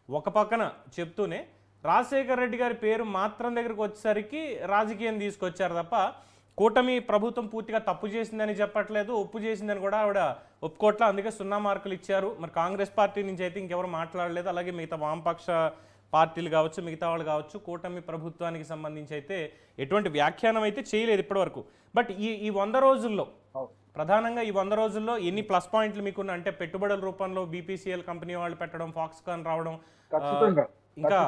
ఒక పక్కన చెప్తూనే రాజశేఖర రెడ్డి గారి పేరు మాత్రం దగ్గరకు వచ్చేసరికి రాజకీయం తీసుకొచ్చారు తప్ప కూటమి ప్రభుత్వం పూర్తిగా తప్పు చేసిందని చెప్పట్లేదు, ఒప్పు చేసిందని కూడా ఆవిడ ఒప్పుకోవట్లే. అందుకే 0 మార్కులు ఇచ్చారు. మరి కాంగ్రెస్ పార్టీ నుంచి అయితే ఇంకెవరు మాట్లాడలేదు. అలాగే మిగతా వామపక్ష పార్టీలు కావచ్చు, మిగతా వాళ్ళు కావచ్చు, కూటమి ప్రభుత్వానికి సంబంధించి అయితే ఎటువంటి వ్యాఖ్యానం అయితే చేయలేదు ఇప్పటివరకు. బట్ ఈ 100 రోజుల్లో ప్రధానంగా ఈ 100 రోజుల్లో ఎన్ని ప్లస్ పాయింట్లు మీకున్న, అంటే పెట్టుబడుల రూపంలో బీపీసీఎల్ కంపెనీ వాళ్ళు పెట్టడం, ఫాక్స్కాన్ రావడం, ఇంకా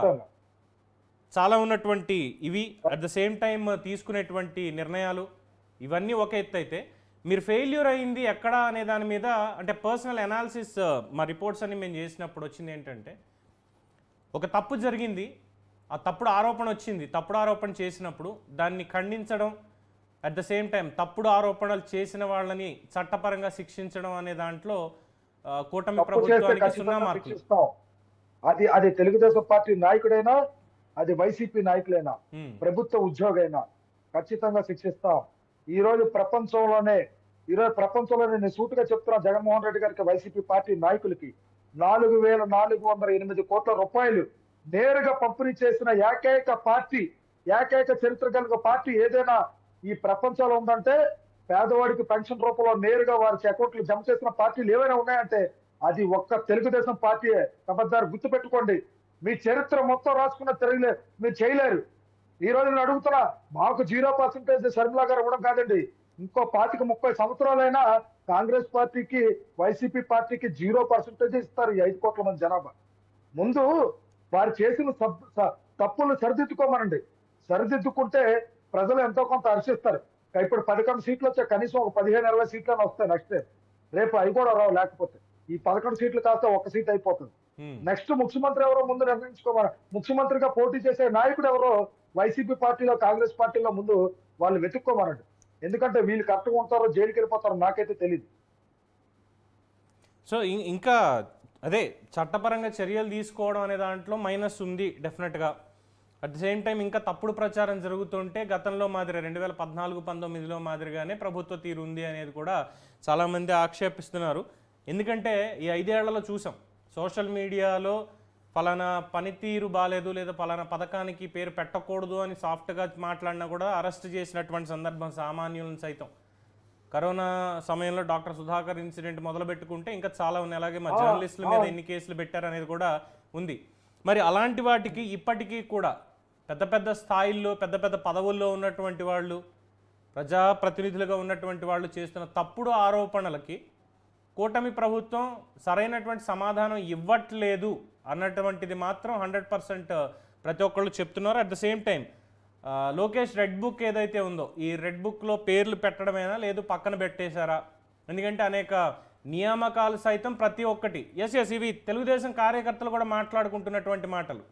చాలా ఉన్నటువంటి ఇవి, అట్ ద సేమ్ టైం తీసుకునేటువంటి నిర్ణయాలు, ఇవన్నీ ఒక ఎత్తు అయితే మీరు ఫెయిల్యూర్ అయింది ఎక్కడ అనే దాని మీద, అంటే పర్సనల్ అనాలిసిస్ మా రిపోర్ట్స్ అన్ని మేము చేసినప్పుడు వచ్చింది ఏంటంటే, ఒక తప్పు జరిగింది, ఆ తప్పుడు ఆరోపణ వచ్చింది, తప్పుడు ఆరోపణ చేసినప్పుడు దాన్ని ఖండించడం, అట్ ద సేమ్ టైం తప్పుడు ఆరోపణలు చేసిన వాళ్ళని చట్టపరంగా శిక్షించడం అనే దాంట్లో కూటమి ప్రభుత్వానికి 0 మార్కులు. అది తెలుగుదేశం పార్టీ నాయకుడైనా, అది వైసీపీ నాయకులైనా, ప్రభుత్వ ఉద్యోగైనా ఖచ్చితంగా శిక్షిస్తాం. ఈ రోజు ప్రపంచంలోనే నేను సూటుగా చెప్తున్నా జగన్మోహన్ రెడ్డి గారికి, వైసీపీ పార్టీ నాయకులకి 4,408 కోట్ల రూపాయలు నేరుగా పంపిణీ చేసిన ఏకైక చరిత్ర కలిగిన పార్టీ ఏదైనా ఈ ప్రపంచంలో ఉందంటే, పేదవాడికి పెన్షన్ రూపంలో నేరుగా వారి అకౌంట్లు జమ చేసిన పార్టీలు ఏవైనా ఉన్నాయంటే అది ఒక్క తెలుగుదేశం పార్టీయే. ఖబర్దారు గుర్తుపెట్టుకోండి. మీ చరిత్ర మొత్తం రాసుకున్న మీరు చేయలేరు. ఈ రోజు నేను అడుగుతున్నా, మాకు 0% షర్మిల గారు ఇవ్వడం కాదండి, ఇంకో 25-30 సంవత్సరాలైనా కాంగ్రెస్ పార్టీకి వైసీపీ పార్టీకి 0% ఇస్తారు ఈ 5 కోట్ల మంది జనాభా. ముందు వారు చేసిన తప్పులు సరిదిద్దుకోమనండి. సరిదిద్దుకుంటే ప్రజలు ఎంతో కొంత హర్షిస్తారు. ఇప్పుడు 11 సీట్లు వచ్చాయి, కనీసం ఒక 15-20 సీట్లను వస్తాయి నెక్స్ట్ టైం. రేపు అవి కూడా రావు. లేకపోతే ఈ 11 సీట్లు కాస్త 1 సీట్ అయిపోతుంది. నెక్స్ట్ ముఖ్యమంత్రి ఎవరో ముందు నిర్ణయించుకోమని, ముఖ్యమంత్రిగా పోటీ చేసే నాయకుడు ఎవరో వైసీపీ పార్టీలో కాంగ్రెస్ పార్టీలో ముందు వాళ్ళు వెతుక్కోమనండి. ఎందుకంటే వీళ్ళు కరెక్ట్గా ఉంటారో జైలుకి వెళ్ళిపోతారో నాకైతే తెలియదు. సో ఇంకా అదే చట్టపరంగా చర్యలు తీసుకోవడం అనే దాంట్లో మైనస్ ఉంది డెఫినెట్గా. అట్ ది సేమ్ టైం ఇంకా తప్పుడు ప్రచారం జరుగుతుంటే గతంలో మాదిరి 2014-19లో మాదిరిగానే ప్రభుత్వ తీరు ఉంది అనేది కూడా చాలామంది ఆక్షేపిస్తున్నారు. ఎందుకంటే ఈ 5 ఏళ్లలో చూసాం సోషల్ మీడియాలో ఫలానా పనితీరు బాగాలేదు లేదా ఫలానా పథకానికి పేరు పెట్టకూడదు అని సాఫ్ట్గా మాట్లాడినా కూడా అరెస్ట్ చేసినటువంటి సందర్భం సామాన్యులను సైతం. కరోనా సమయంలో డాక్టర్ సుధాకర్ ఇన్సిడెంట్ మొదలు పెట్టుకుంటే ఇంకా చాలా ఉన్నాయి. అలాగే మా జర్నలిస్టుల మీద ఎన్ని కేసులు పెట్టారు అనేది కూడా ఉంది. మరి అలాంటి వాటికి ఇప్పటికీ కూడా పెద్ద పెద్ద స్థాయిల్లో పెద్ద పెద్ద పదవుల్లో ఉన్నటువంటి వాళ్ళు, ప్రజాప్రతినిధులుగా ఉన్నటువంటి వాళ్ళు చేస్తున్న తప్పుడు ఆరోపణలకి కూటమి ప్రభుత్వం సరైనటువంటి సమాధానం ఇవ్వట్లేదు అన్నటువంటిది మాత్రం 100% ప్రతి ఒక్కళ్ళు చెప్తున్నారు. At the same time Lokesh red book ఏదైతే ఉందో ఈ రెడ్ బుక్లో పేర్లు పెట్టడమేనా లేదు పక్కన పెట్టేశారా? ఎందుకంటే అనేక నియామకాలు సైతం ప్రతి ఒక్కటి ఎస్ ఇవి తెలుగుదేశం కార్యకర్తలు కూడా మాట్లాడుకుంటున్నటువంటి మాటలు.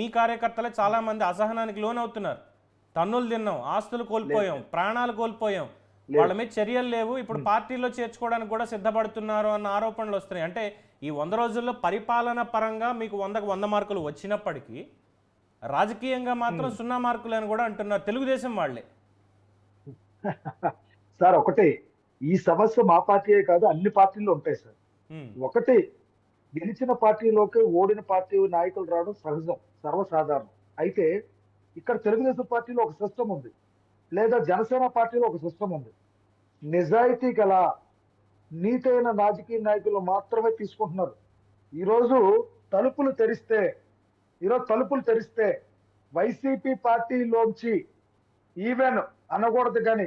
మీ కార్యకర్తలే చాలామంది అసహనానికి లోనవుతున్నారు. తన్నులు తిన్నాం, ఆస్తులు కోల్పోయాం, ప్రాణాలు కోల్పోయాం, వాళ్ళ మీద చర్యలు లేవు, ఇప్పుడు పార్టీలో చేర్చుకోవడానికి కూడా సిద్ధపడుతున్నారు అన్న ఆరోపణలు వస్తున్నాయి. అంటే ఈ 100 రోజుల్లో పరిపాలన పరంగా మీకు 100కు 100 మార్కులు వచ్చినప్పటికీ రాజకీయంగా మాత్రం 0 మార్కులు అని కూడా అంటున్నారు తెలుగుదేశం వాళ్ళే. సార్ ఒకటి, ఈ సమస్య మా పార్టీయే కాదు అన్ని పార్టీల్లో ఉంటాయి సార్. ఒకటి, గెలిచిన పార్టీలోకి ఓడిన పార్టీ నాయకులు రావడం సహజం, సర్వసాధారణం. అయితే ఇక్కడ తెలుగుదేశం పార్టీలో ఒక సిస్టమ్ ఉంది, లేదా జనసేన పార్టీలో ఒక సిస్టమ్ ఉంది. నిజాయితీ గల నీతైన రాజకీయ నాయకులు మాత్రమే తీసుకుంటున్నారు. ఈరోజు తలుపులు తెరిస్తే వైసీపీ పార్టీలోంచి ఈవెన్ అనకూడదు కానీ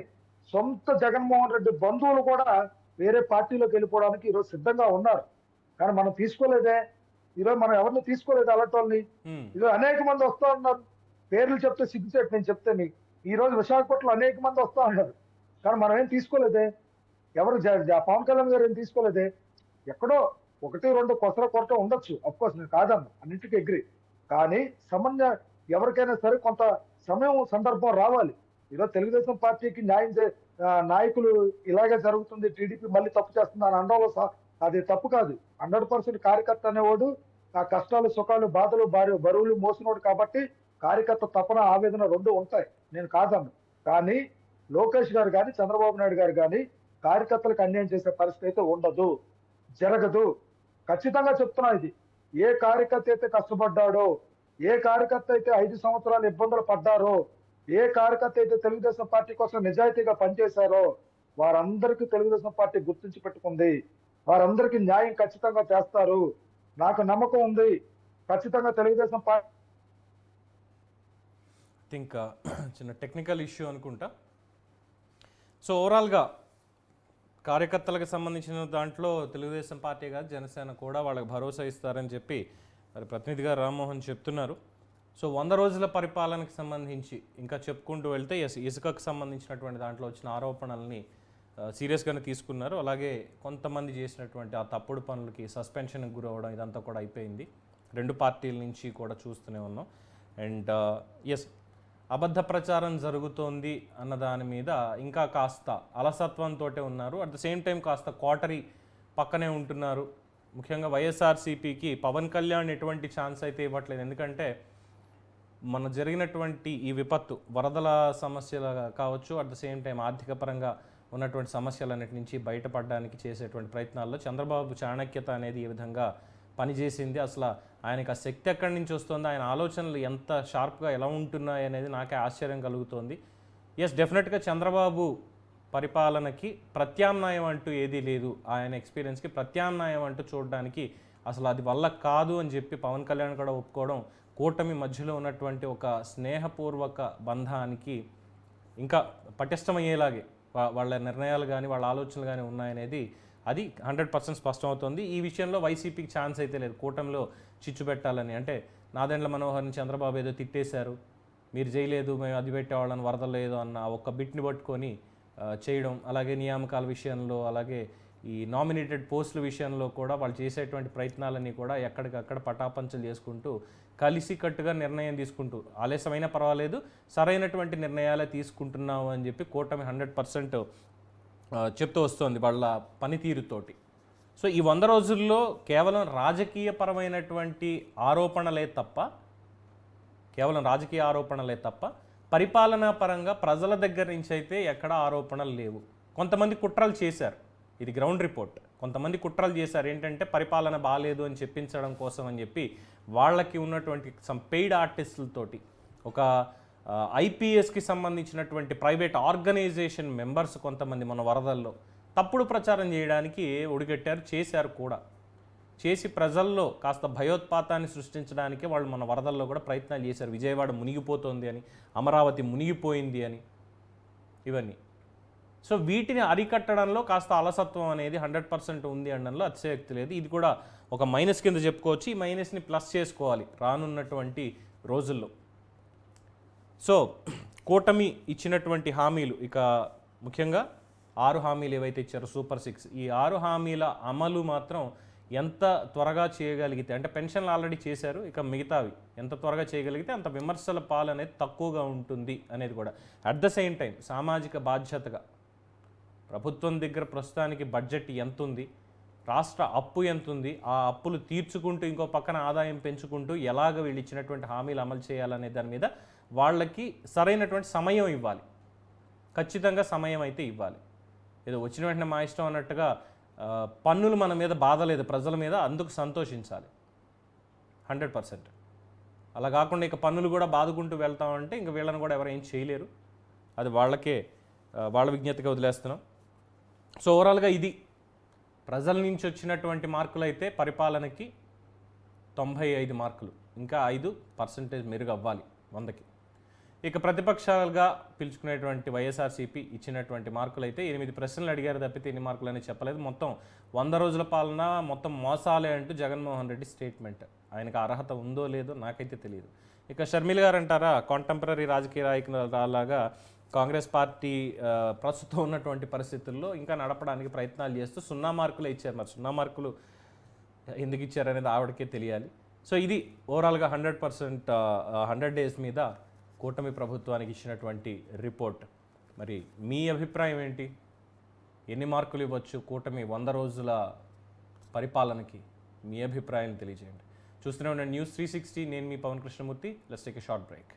సొంత జగన్మోహన్ రెడ్డి బంధువులు కూడా వేరే పార్టీలోకి వెళ్ళిపోవడానికి ఈరోజు సిద్ధంగా ఉన్నారు. కానీ మనం తీసుకోలేదే. ఈరోజు మనం ఎవరిని తీసుకోలేదు అలాంటి వాళ్ళని. ఈరోజు అనేక మంది వస్తా ఉన్నారు, పేర్లు చెప్తే సిగ్గుచేటు నేను చెప్తే మీకు. ఈ రోజు విశాఖపట్నంలో అనేక మంది వస్తా ఉన్నారు, కానీ మనం ఏం తీసుకోలేదే. ఎవరు పవన్ కళ్యాణ్ గారు ఏం తీసుకోలేదే. ఎక్కడో 1-2 కొరత ఉండొచ్చు, అఫ్కోర్స్ నేను కాదన్నా, అన్నింటికీ అగ్రి. కానీ ఎవరికైనా సరే కొంత సమయం సందర్భం రావాలి. ఈరోజు తెలుగుదేశం పార్టీకి నాయకులు ఇలాగే జరుగుతుంది, టీడీపీ మళ్ళీ తప్పు చేస్తుంది అని అనడంలో అది తప్పు కాదు. 100% కార్యకర్త అనేవాడు ఆ కష్టాలు సుఖాలు బాధలు బరువులు మోసినోడు కాబట్టి కార్యకర్త తపన ఆవేదన 2 ఉంటాయి, నేను కాదన్ను. కానీ లోకేష్ గారు కానీ చంద్రబాబు నాయుడు గారు కానీ కార్యకర్తలకు అన్యాయం చేసే పరిస్థితి అయితే ఉండదు, జరగదు. ఖచ్చితంగా చెప్తున్నా ఇది. ఏ కార్యకర్త అయితే కష్టపడ్డాడో, ఏ కార్యకర్త అయితే 5 సంవత్సరాలు ఇబ్బందులు పడ్డారో, ఏ కార్యకర్త అయితే తెలుగుదేశం పార్టీ కోసం నిజాయితీగా పనిచేశారో వారందరికీ తెలుగుదేశం పార్టీ గుర్తించి పెట్టుకుంది. వారందరికీ న్యాయం ఖచ్చితంగా చేస్తారు, నాకు నమ్మకం ఉంది. ఖచ్చితంగా తెలుగుదేశం పార్టీ ఇంకా చిన్న టెక్నికల్ ఇష్యూ అనుకుంటా. సో ఓవరాల్గా కార్యకర్తలకు సంబంధించిన దాంట్లో తెలుగుదేశం పార్టీ కాదు జనసేన కూడా వాళ్ళకి భరోసా ఇస్తారని చెప్పి మరి ప్రతినిధిగా రామ్మోహన్ చెప్తున్నారు. సో 100 రోజుల పరిపాలనకు సంబంధించి ఇంకా చెప్పుకుంటూ వెళ్తే ఇసుకకు సంబంధించినటువంటి దాంట్లో వచ్చిన ఆరోపణల్ని సీరియస్గానే తీసుకున్నారు. అలాగే కొంతమంది చేసినటువంటి ఆ తప్పుడు పనులకి సస్పెన్షన్కి గురవడం ఇదంతా కూడా అయిపోయింది. 2 పార్టీల నుంచి కూడా చూస్తూనే ఉన్నాం. అండ్ అబద్ధ ప్రచారం జరుగుతోంది అన్న దాని మీద ఇంకా కాస్త అలసత్వంతో ఉన్నారు. అట్ ద సేమ్ టైం కాస్త కోటరీ పక్కనే ఉంటున్నారు. ముఖ్యంగా వైఎస్ఆర్సీపీకి పవన్ కళ్యాణ్ ఎటువంటి ఛాన్స్ అయితే ఇవ్వట్లేదు. ఎందుకంటే మన జరిగినటువంటి ఈ విపత్తు వరదల సమస్యలు కావచ్చు, అట్ ద సేమ్ టైం ఆర్థిక పరంగా ఉన్నటువంటి సమస్యలన్నిటి నుంచి బయటపడడానికి చేసేటువంటి ప్రయత్నాల్లో చంద్రబాబు చాణక్యత అనేది ఏ విధంగా పనిచేసింది, అసలు ఆయనకు ఆ శక్తి ఎక్కడి నుంచి వస్తుంది, ఆయన ఆలోచనలు ఎంత షార్ప్గా ఎలా ఉంటున్నాయి అనేది నాకే ఆశ్చర్యం కలుగుతోంది. డెఫినెట్గా చంద్రబాబు పరిపాలనకి ప్రత్యామ్నాయం అంటూ ఏదీ లేదు, ఆయన ఎక్స్పీరియన్స్కి ప్రత్యామ్నాయం అంటూ చూడడానికి అసలు అది వల్ల కాదు అని చెప్పి పవన్ కళ్యాణ్ కూడా ఒప్పుకోవడం కూటమి మధ్యలో ఉన్నటువంటి ఒక స్నేహపూర్వక బంధానికి ఇంకా పటిష్టమయ్యేలాగే వాళ్ళ నిర్ణయాలు కానీ వాళ్ళ ఆలోచనలు కానీ ఉన్నాయనేది అది 100% స్పష్టమవుతుంది. ఈ విషయంలో వైసీపీకి ఛాన్స్ అయితే లేదు కూటమిలో చిచ్చు పెట్టాలని. అంటే నాదెండ్ల మనోహర్ని చంద్రబాబు ఏదో తిట్టేశారు, మీరు చేయలేదు, మేము అది పెట్టేవాళ్ళని వరదలు ఏదో అన్న ఒక్క బిట్ని పట్టుకొని చేయడం, అలాగే నియామకాల విషయంలో, అలాగే ఈ నామినేటెడ్ పోస్టుల విషయంలో కూడా వాళ్ళు చేసేటువంటి ప్రయత్నాలన్నీ కూడా ఎక్కడికక్కడ పటాపంచలు చేసుకుంటూ కలిసికట్టుగా నిర్ణయం తీసుకుంటూ ఆలస్యమైనా పర్వాలేదు సరైనటువంటి నిర్ణయాలే తీసుకుంటున్నాము అని చెప్పి కూటమి 100% చెప్తూ వస్తుంది వాళ్ళ పనితీరుతోటి. సో ఈ 100 రోజుల్లో కేవలం రాజకీయపరమైనటువంటి ఆరోపణలే తప్ప పరిపాలనా పరంగా ప్రజల దగ్గర నుంచి అయితే ఎక్కడ ఆరోపణలు లేవు. కొంతమంది కుట్రలు చేశారు, ఇది గ్రౌండ్ రిపోర్ట్. కొంతమంది కుట్రలు చేశారు ఏంటంటే పరిపాలన బాగాలేదు అని చెప్పించడం కోసం అని చెప్పి వాళ్ళకి ఉన్నటువంటి సమ్ పెయిడ్ ఆర్టిస్టులతోటి ఒక ఐపీఎస్కి సంబంధించినటువంటి ప్రైవేట్ ఆర్గనైజేషన్ మెంబర్స్ కొంతమంది మన వరదల్లో తప్పుడు ప్రచారం చేయడానికి ఒడిగట్టారు, చేశారు కూడా. చేసి ప్రజల్లో కాస్త భయోత్పాతాన్ని సృష్టించడానికి వాళ్ళు మన వరదల్లో కూడా ప్రయత్నాలు చేశారు. విజయవాడ మునిగిపోతుంది అని, అమరావతి మునిగిపోయింది అని, ఇవన్నీ. సో వీటిని అరికట్టడంలో కాస్త అలసత్వం అనేది 100% ఉంది అనడంలో అతిశయోక్తి లేదు. ఇది కూడా ఒక మైనస్ కింద చెప్పుకోవచ్చు. ఈ మైనస్ని ప్లస్ చేసుకోవాలి రానున్నటువంటి రోజుల్లో. సో కూటమి ఇచ్చినటువంటి హామీలు, ఇక ముఖ్యంగా 6 హామీలు ఏవైతే ఇచ్చారో సూపర్ 6, ఈ 6 హామీల అమలు మాత్రం ఎంత త్వరగా చేయగలిగితే, అంటే పెన్షన్లు ఆల్రెడీ చేశారు, ఇక మిగతావి ఎంత త్వరగా చేయగలిగితే అంత విమర్శల పాలు అనేది తక్కువగా ఉంటుంది అనేది కూడా. అట్ ద సేమ్ టైం సామాజిక బాధ్యతగా ప్రభుత్వం దగ్గర ప్రస్తుతానికి బడ్జెట్ ఎంత ఉంది, రాష్ట్ర అప్పు ఎంత ఉంది, ఆ అప్పులు తీర్చుకుంటూ ఇంకో పక్కన ఆదాయం పెంచుకుంటూ ఎలాగ వీళ్ళు ఇచ్చినటువంటి హామీలు అమలు చేయాలనే దాని మీద వాళ్ళకి సరైనటువంటి సమయం ఇవ్వాలి. ఖచ్చితంగా సమయం అయితే ఇవ్వాలి. ఏదో వచ్చిన వెంటనే మా ఇష్టం అన్నట్టుగా పన్నులు మన మీద బాధలేదు, ప్రజల మీద, అందుకు సంతోషించాలి 100%. అలా కాకుండా ఇక పన్నులు కూడా బాదుకుంటూ వెళ్తామంటే ఇంక వీళ్ళని కూడా ఎవరు ఏం చేయలేరు. అది వాళ్ళకే వాళ్ళ విజ్ఞతగా వదిలేస్తున్నాం. సో ఓవరాల్గా ఇది ప్రజల నుంచి వచ్చినటువంటి మార్కులు అయితే పరిపాలనకి 95 మార్కులు, ఇంకా 5% మెరుగు అవ్వాలి 100కి. ఇక ప్రతిపక్షాలుగా పిలుచుకునేటువంటి వైఎస్ఆర్సీపీ ఇచ్చినటువంటి మార్కులు అయితే 8 ప్రశ్నలు అడిగారు తప్పితే ఎన్ని మార్కులు అని చెప్పలేదు. మొత్తం 100 రోజుల పాలన మొత్తం మోసాలే అంటూ జగన్మోహన్ రెడ్డి స్టేట్మెంట్. ఆయనకు అర్హత ఉందో లేదో నాకైతే తెలియదు. ఇక షర్మిల గారు అంటారా, కాంటెంపరీ రాజకీయ నాయకులాగా కాంగ్రెస్ పార్టీ ప్రస్తుతం ఉన్నటువంటి పరిస్థితుల్లో ఇంకా నడపడానికి ప్రయత్నాలు చేస్తూ 0 మార్కులే ఇచ్చారు. మరి 0 మార్కులు ఎందుకు ఇచ్చారనేది ఆవిడకే తెలియాలి. సో ఇది ఓవరాల్గా 100% 100 డేస్ మీద కూటమి ప్రభుత్వానికి ఇచ్చినటువంటి రిపోర్ట్. మరి మీ అభిప్రాయం ఏంటి? ఎన్ని మార్కులు ఇవ్వచ్చు కూటమి 100 రోజుల పరిపాలనకి? మీ అభిప్రాయాన్ని తెలియజేయండి. చూస్తూనే ఉండండి News 360. నేను మీ Pavan Krishnamurthy. Let's take a short break.